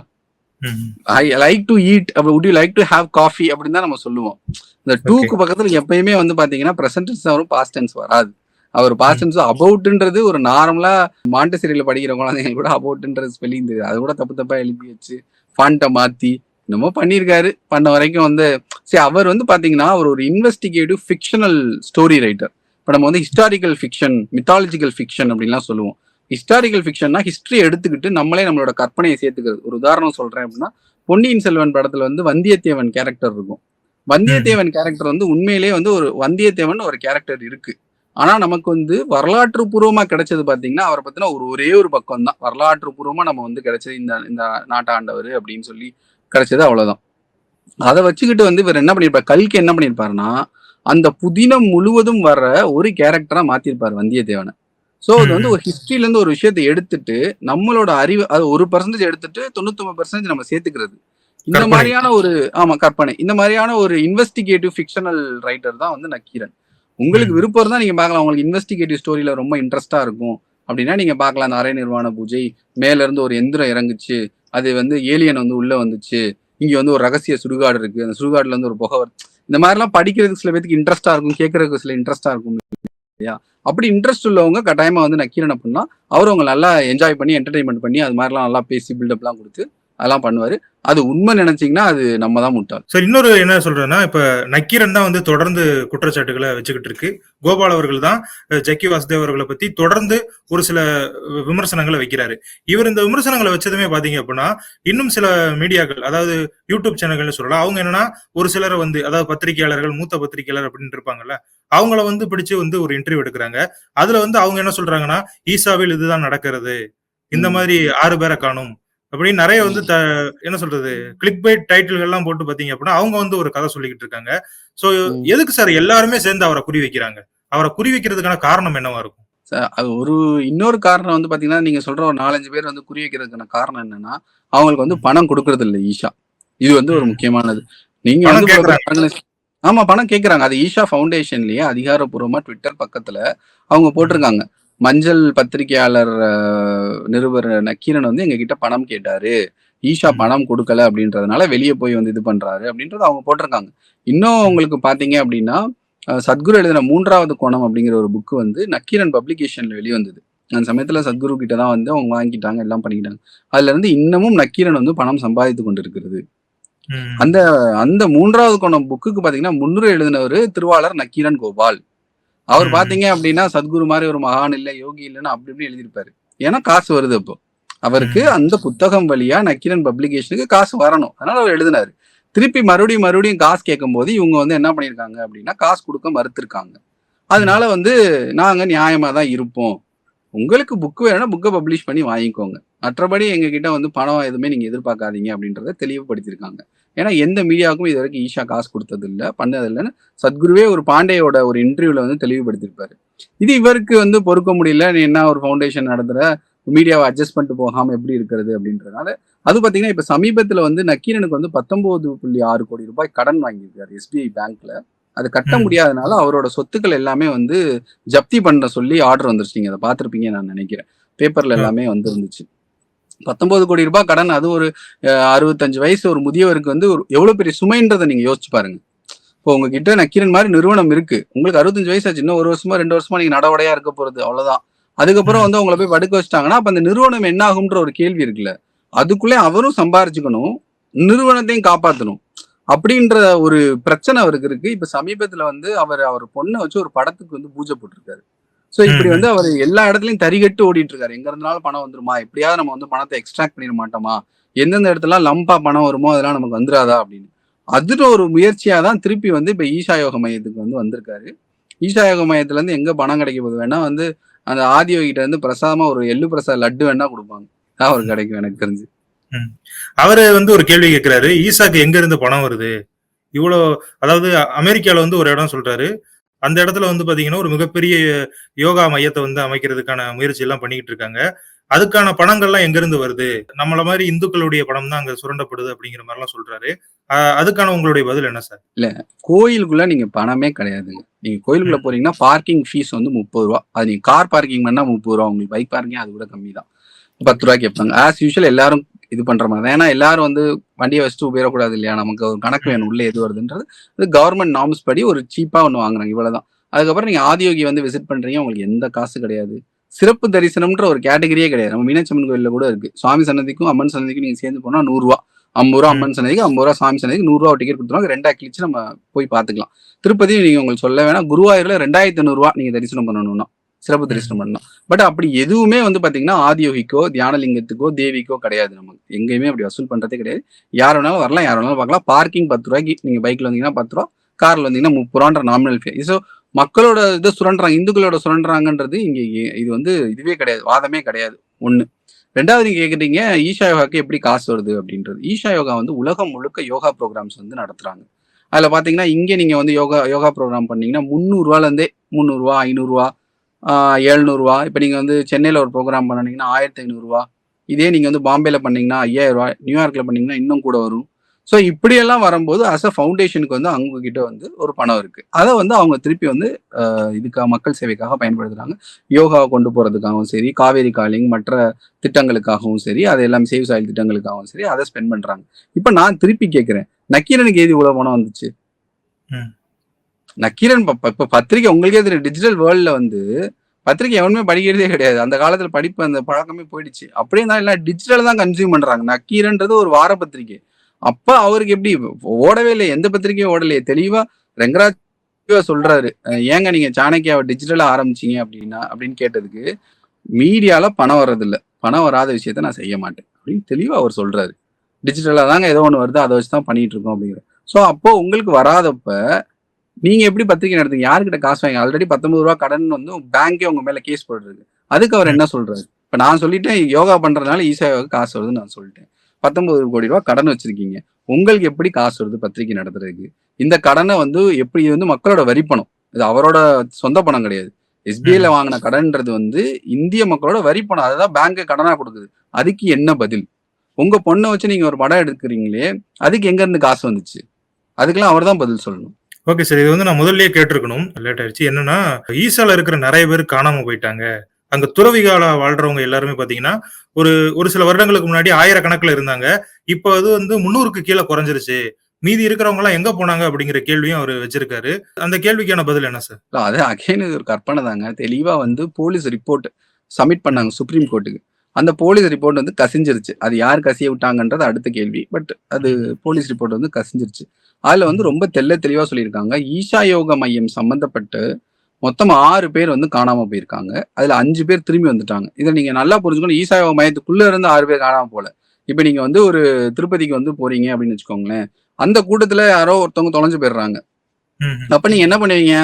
ம். ஐ லைக் டு ஈட் அப்ப would you like to have coffee அப்படின்னு தான் நம்ம சொல்லுவோம். இந்த ஓகே. டூக்கு பக்கத்துல எப்பயுமே வந்து பாத்தீங்கன்னா பிரசன்ட் டென்ஸ் வரும், பாஸ்ட் டென்ஸ் வராது. அவர் பாஸ்ட் ம். டென்ஸ் அபவுட்ன்றது ஒரு நார்மலா மாண்டசரியில படிக்கிற குழந்தைங்க கூட அபவுட்ன்றது ஸ்பெல்லிங் தெரியாது. அது கூட தப்பு தப்பா எழுதி வச்சு ஃபாண்ட்டை மாத்தி என்னமோ பண்ணியிருக்காரு. பண்ண வரைக்கும் வந்து சரி அவர் வந்து பாத்தீங்கன்னா அவர் ஒரு இன்வெஸ்டிகேட்டிவ் ஃபிக்ஷனல் ஸ்டோரி ரைட்டர். இப்போ நம்ம வந்து ஹிஸ்டாரிக்கல் ஃபிக்ஷன், மித்தாலஜிக்கல் ஃபிக்ஷன் அப்படின்லாம் சொல்லுவோம். ஹிஸ்டாரிக்கல் ஃபிக்ஷன்னா ஹிஸ்டரி எடுத்துக்கிட்டு நம்மளே நம்மளோட கற்பனையை சேர்த்துக்கிறது. ஒரு உதாரணம் சொல்றேன் அப்படின்னா பொன்னியின் செல்வன் படத்துல வந்து வந்தியத்தேவன் கேரக்டர் இருக்கும். ம். வந்தியத்தேவன் கேரக்டர் வந்து உண்மையிலேயே வந்து ஒரு வந்தியத்தேவன் ஒரு கேரக்டர் இருக்கு. ஆனா நமக்கு வந்து வரலாற்று பூர்வமா கிடைச்சது பாத்தீங்கன்னா அவரை பத்தின ஒரே ஒரு பக்கம் தான் வரலாற்று பூர்வமா நம்ம வந்து கிடைச்சது இந்த இந்த நாட்டாண்டவர் அப்படின்னு சொல்லி கிடைச்சது அவ்வளவுதான். அதை வச்சுக்கிட்டு வந்து இவர் என்ன பண்ணிருப்பாரு கல்கி என்ன பண்ணிருப்பாருன்னா அந்த புதினம் முழுவதும் வர்ற ஒரு கேரக்டரா மாத்திருப்பாரு வந்தியத்தேவனை. சோ அது வந்து ம். ஒரு ஹிஸ்டரியில இருந்து ஒரு விஷயத்தை எடுத்துட்டு நம்மளோட அறிவு அது 1% எடுத்துட்டு 99% நம்ம சேர்த்துக்கிறது. இந்த கற்பனை. மாதிரியான ஒரு ஆமா கற்பனை. இந்த மாதிரியான ஒரு இன்வெஸ்டிகேட்டிவ் ஃபிக்ஷனல் ரைட்டர் தான் வந்து நக்கீரன். உங்களுக்கு ம். விருப்பம் இருந்தா நீங்க பார்க்கலாம். உங்களுக்கு இன்வெஸ்டிகேட்டிவ் ஸ்டோரியில ரொம்ப இன்ட்ரெஸ்ட்டா இருக்கும் அப்படின்னா நீங்க பார்க்கலாம். அந்த அரை நிர்வாண பூஜை, மேல இருந்து ஒரு எந்திரம் இறங்குச்சு. அது வந்து ஏலியன் வந்து உள்ள வந்துச்சு. இங்க வந்து ஒரு ரகசிய சுடுகாடு இருக்கு. அந்த சுடுகாடுல இருந்து ஒரு புகை வருது. இந்த மாதிரிலாம் படிக்கிறதுக்கு சில பேருக்கு இன்ட்ரெஸ்ட்டா இருக்கும். கேட்கறதுக்கு சில இன்ட்ரெஸ்ட்டா இருக்கும் இல்லையா? அப்படி இன்ட்ரெஸ்ட் உள்ளவங்க கட்டாயமா வந்து நக்கீரன் அப்படின்னா அவரு அவங்க நல்லா என்ஜாய் பண்ணி என்டர்டைன்மெண்ட் பண்ணி அது மாதிரிலாம் நல்லா பேசி பில்டப்லாம் கொடுத்து அதெல்லாம் பண்ணுவாரு. அது உண்மை நினைச்சீங்கன்னா அது நம்ம தான் முட்டாள். சரி, இன்னொரு என்ன சொல்றேன்னா, இப்ப நக்கீரன் தான் வந்து தொடர்ந்து குற்றச்சாட்டுகள வச்சுக்கிட்டு இருக்கு. கோபால் அவர்கள் தான் ஜக்கி வாசுதேவ் அவர்கள பத்தி தொடர்ந்து ஒரு சில விமர்சனங்கள வைக்கிறாரு. இவர் இந்த விமர்சனங்கள வச்சதுமே பார்த்தீங்க அப்படின்னா, இன்னும் சில மீடியாக்கள், அதாவது யூடியூப் சேனல்கள்னு சொல்லலாம். அவங்க என்னன்னா, ஒரு சிலர வந்து அதாவது பத்திரிகையாளர்கள், மூத்த பத்திரிகையாளர் அப்படின்னு இருப்பாங்கல்ல, அவங்கள வந்து பிடிச்சு வந்து ஒரு இன்டர்வியூ எடுக்குறாங்க. அதுல வந்து அவங்க என்ன சொல்றாங்கன்னா, ஈசாவில் இதுதான் நடக்கிறது. இந்த ம். மாதிரி 6 பேர காணோம். அப்படின்னு நெறைய வந்து ம். என்ன சொல்றது? கிளிக் பைட் டைட்டில்கள்லாம் போட்டு பார்த்தீங்க அப்படின்னா, அவங்க வந்து ஒரு கதை சொல்லிக்கிட்டு இருக்காங்க. ஸோ ம். எதுக்கு சார் எல்லாருமே சேர்ந்து அவர குறி வைக்கிறாங்க? அவர குறி வைக்கிறதுக்கான காரணம் என்னவா இருக்கும்? அது ஒரு இன்னொரு காரணம் வந்து பாத்தீங்கன்னா நீங்க சொல்ற ஒரு 4, 5 பேர் வந்து குறி வைக்கிறதுக்கான காரணம் என்னன்னா அவங்களுக்கு வந்து ம். பணம் கொடுக்கறது இல்ல ஈஷா. இது வந்து ஒரு ம். முக்கியமானது. நீங்க வந்து பணம் இவ்வளவு பெரிய கேட்கறாங்க. ஆர்கனைஸ் ஆமா பணம் கேட்கறாங்க. அது ஈஷா ஃபவுண்டேஷன்லயே அதிகாரப்பூர்வமா ட்விட்டர் பக்கத்துல அவங்க ம். போட்டிருக்காங்க. மஞ்சள் பத்திரிகையாளர் நிருபர் நக்கீரன் வந்து எங்ககிட்ட பணம் கேட்டாரு. ஈஷா ம். பணம் குடுக்கல அப்படின்றதுனால வெளிய போய் வந்து இது பண்றாரு அப்படின்றத அவங்க போட்டிருக்காங்க. இன்னும் ம். உங்களுக்கு பார்த்தீங்க அப்படின்னா, சத்குரு எழுதின 3வது கோணம் அப்படிங்கிற ஒரு புக் வந்து நக்கீரன் பப்ளிகேஷன்ல வெளிவந்தது. அந்த சமயத்துல சத்குரு கிட்ட தான் வந்து அவங்க வாங்கிட்டாங்க, எல்லாம் பண்ணிக்கிட்டாங்க. அதுல இருந்து இன்னமும் நக்கீரன் வந்து பணம் சம்பாதித்துக் கொண்டிருக்கிறது. ம். அந்த அந்த 3வது கோணம் புக்குக்கு பார்த்தீங்கன்னா, முன்னுரை எழுதினவரு திருவாளர் நக்கீரன் கோபால். அவர் ம். பார்த்தீங்க அப்படின்னா, சத்குரு மாரி ஒரு மகான் இல்ல, யோகி இல்லன்னு அப்படி இப்படி எழுதியிருப்பாரு. ஏன்னா காசு வருது அப்போ. அவருக்கு ம். அந்த புத்தகம் வழியா நக்கீரன் பப்ளிகேஷனுக்கு காசு வரணும். அதனால அவர் எழுதினாரு. திருப்பி மறுபடியும் மறுபடியும் காசு கேட்கும்போது, இவங்க வந்து என்ன பண்ணியிருக்காங்க அப்படின்னா, காசு குடுக்க மறுத்திருக்காங்க. அதனால ம். வந்து நாங்க நியாயமா தான் இருப்போம். உங்களுக்கு புக் வேணும்னா புக்க பப்ளிஷ் பண்ணி வாங்கிக்கோங்க. மற்றபடி எங்ககிட்ட வந்து பணம் எதுவுமே நீங்க எதிர்பார்க்காதீங்க அப்படின்றத தெளிவுபடுத்தியிருக்காங்க. ஏன்னா எந்த மீடியாவுக்கும் இதுவரைக்கும் ஈஷா காசு குடுத்தது இல்ல, பண்ணது இல்லன்னு சத்குருவே ஒரு பாண்டேயோட ஒரு இன்டர்வியூல வந்து தெளிவுபடுத்தியிருப்பாரு. இது இவருக்கு வந்து பொறுக்க முடியல. நீ என்ன ஒரு ஃபவுண்டேஷன் நடத்துற, மீடியாவ அட்ஜஸ்ட் பண்ணிட்டு போகாம எப்படி இருக்கிறது அப்படின்றதுனால, அது பார்த்தீங்கன்னா, இப்ப சமீபத்தில வந்து நக்கீரனுக்கு வந்து 19.6 கோடி ரூபாய் கடன் வாங்கியிருக்காரு எஸ்பிஐ பேங்க்ல. அது கட்ட ம். முடியாதனால அவரோட சொத்துக்கள் எல்லாமே வந்து ஜப்தி பண்ண சொல்லி ஆர்டர் வந்துருச்சு. நீங்க அதை பார்த்திருப்பீங்க நான் நினைக்கிறேன். பேப்பர்ல ஓ! எல்லாமே வந்துருந்துச்சு. 19 கோடி ரூபாய் கடன். அது ஒரு 65 வயசு ஒரு முதியவருக்கு வந்து ஒரு எவ்வளவு பெரிய சுமைன்றதை நீங்க யோசிச்சு பாருங்க. இப்போ உங்ககிட்ட நக்கீரன் மாதிரி நிறுவனம் இருக்கு. உங்களுக்கு 65 வயசு ஆச்சு. இன்னும் 1 வருஷமா 2 வருஷமா நீங்க நடவடையா இருக்க போறது. அவ்வளவுதான். அதுக்கப்புறம் ம். வந்து உங்களை போய் படுக்க வச்சுட்டாங்கன்னா, அப்ப அந்த நிறுவனம் என்ன ஆகும்ன்ற ஒரு கேள்வி இருக்குல்ல. அதுக்குள்ளே அவரும் சம்பாரிச்சுக்கணும். நிறுவனத்தையும் காப்பாத்தணும். அப்படின்ற ஒரு பிரச்சனை அவருக்கு இருக்கு. இப்ப சமீபத்துல வந்து அவர் பொண்ண வச்சு ஒரு படத்துக்கு வந்து பூஜை போட்டிருக்காரு. சோ ம். இப்படி வந்து ம். அவர் எல்லா இடத்துலயும் தறிகட்டு ஓடிட்டு இருக்காரு. எங்க இருந்தாலும் பணம் வந்துருமா? எப்படியாவது நம்ம வந்து பணத்தை எக்ஸ்ட்ராக்ட் பண்ணிட மாட்டோமா? எந்தெந்த இடத்துலலாம் லம்பா பணம் வருமோ அதெல்லாம் நமக்கு வந்துராதா அப்படின்னு. அதுல ஒரு முயற்சியா தான் திருப்பி வந்து இப்ப ஈஷா யோக மையத்துக்கு வந்து வந்திருக்காரு. ஈஷா யோக மையத்துல இருந்து எங்க பணம் கிடைக்க போகுது? வேணா வந்து அந்த ஆதியோகி கிட்ட இருந்து பிரசாதமா ஒரு எள்ளு பிரசாத லட்டு வேணா குடுப்பாங்க. அதான் அவருக்கு கிடைக்கும் எனக்கு தெரிஞ்சு. ம். அவரு வந்து ஒரு கேள்வி கேட்கிறாரு. ஈசாக்கு எங்க இருந்து பணம் வருது? இவ்வளோ அதாவது அமெரிக்கால வந்து ஒரு இடம் சொல்றாரு. அந்த இடத்துல வந்து பார்த்தீங்கன்னா, ஒரு மிகப்பெரிய யோகா மையத்த வந்து அமைக்கிறதுக்கான முயற்சி எல்லாம் பண்ணிக்கிட்டு இருக்காங்க. அதுக்கான பணங்கள்லாம் எங்கருந்து வருது? நம்மள மாரி இந்துக்களுடைய பணம் தான் அங்க சுரண்டப்படுது அப்படிங்கிற மாரிலாம் சொல்றாரு. அதுக்கான உங்களுடைய பதில் என்ன சார்? இல்ல, கோயிலுக்குள்ள நீங்க பணமே கிடையாதுங்க. நீங்க கோயிலுக்குள்ள ம். போறீங்கன்னா, பார்க்கிங் ஃபீஸ் வந்து ரூ. 30. அது நீங்க கார் பார்க்கிங் பண்ணா ரூ. 30. உங்களுக்கு பைக் பார்க்கிங் அது கூட கம்மி தான். ரூ. ஓகே. 10 கேட்பாங்க. ஆஸ் யூசுவல் எல்லாரும் இது பண்ற மாரி தான். ஏன்னா எல்லாரும் வந்து வண்டிய வச்சுட்டு போயிறக்கூடாது இல்லையா? நமக்கு ஒரு கணக்கு ம். வேணும். உள்ள எது வருதுன்றது. அது கவர்ன்மெண்ட் நார்ம்ஸ் படி ஒரு சீப்பா ஒண்ணு வாங்குறாங்க. இவ்வளவுதான். அதுக்கப்புறம் நீங்க ஆதியோகி வந்து விசிட் பண்றீங்க. உங்களுக்கு எந்த காசு கிடையாது. சிறப்பு தரிசனம்ன்ற ஒரு கேட்டகரியே கிடையாது. நம்ம மீனாட்சி அம்மன் கோயில்ல கூட இருக்கு. சுவாமி சன்னதிக்கும், அம்மன் சன்னதிக்கும் நீங்க சேர்ந்து போனா ரூ. 100. ரூ. 50 ம். அம்மன் சன்னதிக்கு, ரூ. 50 சாமி சன்னதிக்கு, ரூ. 100 டிக்கெட் குடுத்துருவாங்க. 2 கிழிச்சு நம்ம போய் பார்த்துக்கலாம். திருப்பதி நீங்க உங்களுக்கு சொல்ல வேணாம். குருவாயூர்ல ரூ. 2500 நீங்க தரிசனம் பண்ணணும்னா. சிறப்பு ம். தரிசனம் பண்ணணும். பட் அப்படி எதுவுமே வந்து பாத்தீங்கன்னா, ஆதியோகிக்கோ, தியானலிங்கத்துக்கோ, தேவிக்கோ கிடையாது நமக்கு. எங்கேயுமே அப்படி வசூல் பண்றதே கிடையாது. யார் வேணாலும் வரலாம், யார் வேணாலும் பார்க்கலாம். பார்க்கிங் ரூ. 10 நீங்க பைக்ல வந்தீங்கன்னா ரூ. 10, கார்ல வந்தீங்கன்னா ரூ. 30ன்ற நாமினல் ஃபீ. சோ மக்களோட இத சுரண்டுறாங்க. இந்துக்களோட சுரண்டுறாங்கன்றது இங்க இது வந்து இதுவே கிடையாது. வாதமே கிடையாது. 1. 2வது நீங்க கேக்குறீங்க, ஈஷா யோகாக்கு எப்படி காசு வருது அப்படின்றது. ஈஷா யோகா வந்து உலகம் முழுக்க யோகா புரோகிராம்ஸ் வந்து நடத்துறாங்க. அதுல பாத்தீங்கன்னா, இங்க நீங்க வந்து யோகா யோகா புரோகிராம் பண்ணீங்கன்னா ரூ. 300 இருந்தே ரூ. 300, ரூ. 500, ரூ. 700. இப்ப நீங்க வந்து சென்னையில ஒரு புரோகிராம் பண்ணுனீங்கன்னா ரூ. 1500. இதே நீங்க வந்து பாம்பேல பண்ணீங்கன்னா ரூ. 5000, நியூயார்க்ல பண்ணீங்கன்னா இன்னும் கூட வரும். ஸோ இப்படியெல்லாம் வரும்போது அஸ் அ ஃபவுண்டேஷனுக்கு வந்து அவங்க கிட்ட வந்து ஒரு பணம் இருக்கு. அத வந்து அவங்க திருப்பி வந்து இதுக்காக மக்கள் சேவைக்காக பயன்படுத்துறாங்க. யோகாவ கொண்டு போறதுக்காகவும் சரி, காவேரி காலிங் மற்ற திட்டங்களுக்காகவும் சரி, அது எல்லாம் சேவ் சாயில் திட்டங்களுக்காகவும் சரி, அத ஸ்பெண்ட் பண்றாங்க. இப்ப நான் திருப்பி கேட்கிறேன். நக்கீரனுக்கு ஏது இவ்வளவு பணம் வந்துச்சு? ம். நக்கீரன் இப்ப பத்திரிக்கை உங்களுக்கே தெரியும். டிஜிட்டல் வேர்ல்ட்ல வந்து பத்திரிக்கை எவனுமே படிக்கிறதே கிடையாது. அந்த காலத்துல படிப்பு அந்த பழக்கமே போயிடுச்சு. அப்படியே இருந்தாலும் எல்லாம் டிஜிட்டல் தான் கன்சியூம் பண்றாங்க. நக்கீரன்றது ஒரு வார பத்திரிக்கை. அப்ப அவருக்கு எப்படி ஓடவே இல்லையே. எந்த பத்திரிக்கையும் ஓடலையே. தெளிவா ரெங்கராஜ் தெளிவா சொல்றாரு. ஏங்க நீங்க சாணக்கியாவ டிஜிட்டலா ஆரம்பிச்சீங்க அப்படின்னா அப்படின்னு கேட்டதுக்கு, மீடியால பணம் வர்றதில்ல. பணம் வராத விஷயத்த நான் செய்ய மாட்டேன். அப்படின்னு தெளிவா அவர் சொல்றாரு. டிஜிட்டலா தாங்க ஏதோ ஒண்ணு வருது. அத வச்சு தான் பண்ணிட்டு இருக்கோம் அப்படிங்கிற. சோ அப்போ உங்களுக்கு வராதப்ப நீங்க எப்படி பத்திரிக்கை நடத்துங்க? யார்கிட்ட காசு வாங்கி ஆல்ரெடி ரூ. 19 கடன் வந்து பேங்கே உங்க மேல கேஸ் போட்டிருக்கு. அதுக்கு அவர் ம். என்ன சொல்றாரு? இப்ப நான் சொல்லிட்டேன் யோகா பண்றதுனால ஈசாயாவுக்கு காசு வருதுன்னு நான் சொல்லிட்டேன். ரூ. 19 கோடி கடன் வச்சிருக்கீங்க. உங்களுக்கு எப்படி காசு வருது பத்திரிக்கை நடத்துறதுக்கு? இந்த கடன வந்து எப்படி இது வந்து மக்களோட வரி பணம். இது அவரோட சொந்த பணம் கிடையாது. எஸ்பிஐல ம். வாங்குன கடன்ன்றது வந்து இந்திய மக்களோட வரி பணம். அததான் பேங்க் கடனா குடுக்குது. அதுக்கு என்ன பதில்? உங்க பொண்ண வச்சு நீங்க ஒரு படம் எடுக்குறீங்களே, அதுக்கு எங்க இருந்து காசு வந்துச்சு? அதுக்கெல்லாம் அவர் தான் பதில் சொல்லணும். Okay sir. இது வந்து நான் முதல்லயே கேட்டிருக்கணும். லேட் ஆயிருச்சு. என்னன்னா, ஈசால இருக்கிற நெறைய பேர் காணாம போயிட்டாங்க. அங்க துறவிகளா வாழ்றவங்க எல்லாருமே பார்த்தீங்கன்னா, ஒரு ஒரு சில வருடங்களுக்கு முன்னாடி 1000 இருந்தாங்க. இப்ப அது வந்து 300க்கு கீழ குறைஞ்சிருச்சு. மீதி இருக்கிறவங்கலாம் எங்க போனாங்க? அப்படிங்கிற கேள்வியும் அவரு வச்சிருக்காரு. அந்த கேள்விக்கான பதில் என்ன சார்? இல்ல அது அகைன் இது ஒரு கற்பனை தாங்க. தெளிவா வந்து போலீஸ் ரிப்போர்ட் சப்மிட் ம். பண்ணாங்க சுப்ரீம் கோர்ட்டுக்கு. அந்த போலீஸ் ரிப்போர்ட் வந்து கசிஞ்சிருச்சு. அது யார் கசிய விட்டாங்கன்றது அடுத்த கேள்வி. பட் அது ம். போலீஸ் ரிப்போர்ட் வந்து கசிஞ்சிருச்சு. அதுல வந்து ம். ரொம்ப தெளிவா சொல்லியிருக்காங்க. ஈஷா யோக மையம் சம்பந்தப்பட்டு மொத்தம் 6 பேர் வந்து காணாம போயிருக்காங்க. அதுல 5 பேர் திரும்பி வந்துட்டாங்க. இத நீங்க நல்லா புரிஞ்சுக்கணும். ஈஷா யோக மையத்துக்குள்ள இருந்து 6 பேர் காணாம போல. இப்ப நீங்க வந்து ஒரு திருப்பதிக்கு வந்து போறீங்க அப்படின்னு வச்சுக்கோங்களேன். அந்த கூட்டத்துல யாரோ ஒருத்தவங்க தொலைஞ்சு போயிடுறாங்க. ம். அப்ப நீங்க என்ன பண்ணுவீங்க?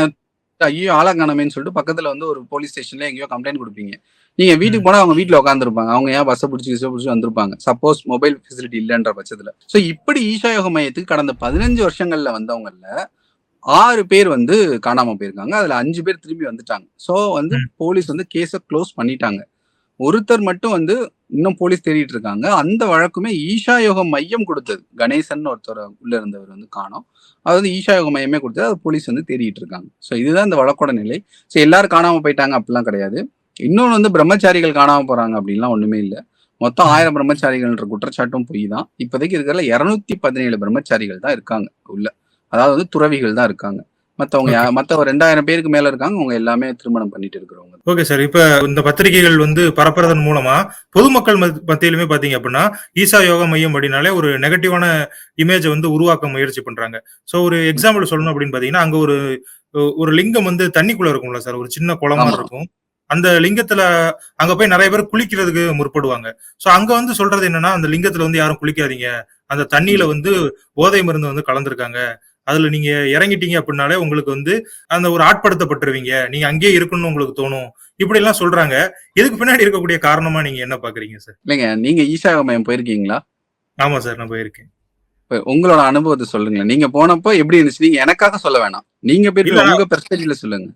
ஐயோ! ஆள காணோமேன்னு சொல்லிட்டு பக்கத்துல வந்து ஒரு போலீஸ் ஸ்டேஷன்ல எங்கேயோ கம்ப்ளைண்ட் குடுப்பீங்க. நீங்க வீட்டுக்கு ம். போனா அவங்க வீட்ல உட்கார்ந்திருப்பாங்க. அவங்க ஏன் பஸ்ஸ புடிச்சு, கிஸ்ஸ புடிச்சு வந்திருப்பாங்க. சப்போஸ் மொபைல் ஃபெசிலிட்டி இல்லன்ற பட்சத்துல. சோ இப்படி ஈஷா யோக மையத்துக்கு கடந்த 15 வருஷங்கள்ல வந்தவங்கல்ல 6 பேர் வந்து காணாம போயிருக்காங்க. அதுல 5 பேர் திரும்பி வந்துட்டாங்க. சோ வந்து ம். போலீஸ் வந்து கேஸ குளோஸ் பண்ணிட்டாங்க. ஒருத்தர் மட்டும் வந்து இன்னும் போலீஸ் தேடிட்டு இருக்காங்க. அந்த வழக்குமே ஈஷா யோக மையம் கொடுத்தது. கணேசன் ஒருத்தர் உள்ள இருந்தவர் வந்து காணோம். அது வந்து ஈஷா யோக மையமே கொடுத்தது. அது போலீஸ் வந்து தேடிட்டு இருக்காங்க. ஸோ இதுதான் இந்த வழக்கோட நிலை. ஸோ எல்லாரும் காணாம போயிட்டாங்க அப்படிலாம் கிடையாது. இன்னொன்னு வந்து பிரம்மச்சாரிகள் காணாம போறாங்க அப்படின்லாம் ஒண்ணுமே இல்ல. மொத்தம் 1000 பிரம்மச்சாரிகள்ன்ற குற்றச்சாட்டும் பொய் தான். இப்போதைக்கு இருக்கிறதுல 217 பிரம்மச்சாரிகள் தான் இருக்காங்க உள்ள. அதாவது வந்து துறவிகள் தான் இருக்காங்க. மத்தவங்க ஓகே. மத்த ஒரு 2000 பேருக்கு மேல இருக்காங்க. அவங்க எல்லாமே திருமணம் பண்ணிட்டு இருக்கிறவங்க. Okay sir. இப்ப இந்த பத்திரிகைகள் வந்து பரப்புறதன் மூலமா பொதுமக்கள் மத்தியிலுமே பாத்தீங்க அப்படின்னா ஈசா யோகா மையம் அப்படின்னாலே ஒரு நெகட்டிவான இமேஜை வந்து உருவாக்க முயற்சி பண்றாங்க. ஸோ ஒரு எக்ஸாம்பிள் சொல்லணும் அப்படின்னு பாத்தீங்கன்னா அங்க ஒரு ஒரு லிங்கம் வந்து தண்ணிக்குள்ள இருக்கும்ல சார், ஒரு சின்ன குளம் மாதிரி ஆமா. இருக்கும். அந்த லிங்கத்துல அங்க போய் நிறைய பேர் குளிக்கிறதுக்கு முற்படுவாங்க. ஸோ அங்க வந்து சொல்றது என்னன்னா அந்த லிங்கத்துல வந்து யாரும் குளிக்காதீங்க, அந்த தண்ணியில ம். வந்து போதை மருந்து வந்து கலந்துருக்காங்க, அதுல நீங்க இறங்கிட்டீங்க அப்படின்னாலே உங்களுக்கு வந்து அந்த ஒரு ஆட்படுத்தப்பட்டுருவீங்க, நீங்க அங்கேயே இருக்கணும்னு உங்களுக்கு தோணும், இப்படி எல்லாம் சொல்றாங்க. இதுக்கு பின்னாடி இருக்கக்கூடிய காரணமா நீங்க என்ன பாக்குறீங்க சார்? இல்லைங்க, நீங்க ஈஷா யோகா மையம் போயிருக்கீங்களா? ஆமா சார், நான் போயிருக்கேன். இப்ப உங்களோட அனுபவத்த சொல்லுங்களேன். நீங்க போனப்போ எப்படி இருந்துச்சு? நீங்க எனக்காக சொல்ல வேணாம். நீங்க இல்ல, போயிருக்க உங்க பெர்ஸ்பெக்டிவ்ல சொல்லுங்க.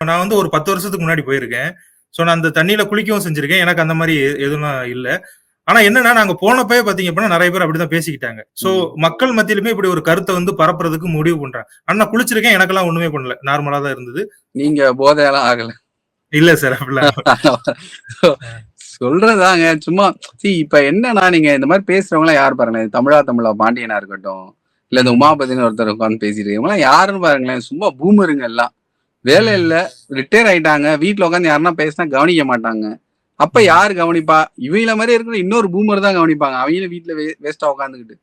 நான் வந்து ஒரு 10 வருஷத்துக்கு முன்னாடி போயிருக்கேன். ஸோ நான் அந்த தண்ணியில குளிக்கவும் செஞ்சிருக்கேன். எனக்கு அந்த மாதிரி எதுவும் இல்ல. ஆனா என்னன்னா, நாங்க போனப்பயே பாத்தீங்க அப்படின்னா நெறைய பேர் அப்படிதான் பேசிக்கிட்டாங்க. சோ ம். மக்கள் மத்தியிலுமே இப்படி ஒரு கருத்த வந்து பரப்புறதுக்கு முடிவு பண்றாங்க. ஆனா நான் குளிச்சிருக்கேன். எனக்கெல்லாம் ஒண்ணுமே பண்ணல. நார்மலா தான் இருந்தது. நீங்க போதையெல்லாம் ஆகல. இல்ல சார், அப்படிலாம். சொல்றதாங்க. சும்மா இப்ப என்னன்னா, நீங்க இந்த மாதிரி பேசுறவங்கலாம் யார் பாருங்களேன். தமிழா பாண்டியனா இருக்கட்டும், இல்ல இந்த ம். உமாபதினு ஒருத்தர் உட்கார்ந்து பேசிட்டு இவங்கலாம் யாருன்னு பாருங்களேன். சும்மா பூமருங்க எல்லாம். வேலை ம். இல்ல, ரிட்டயர் ஆயிட்டாங்க. வீட்ல உட்கார்ந்து யாருன்னா பேசினா கவனிக்க மாட்டாங்க. அப்ப ம். யாரு கவனிப்பா? இவங்கள மாரி இருக்கிற இன்னொரு பூமர் தான் கவனிப்பாங்க. அவங்களும் வீட்ல வேஸ்ட்டா உட்கார்ந்துகிட்டு.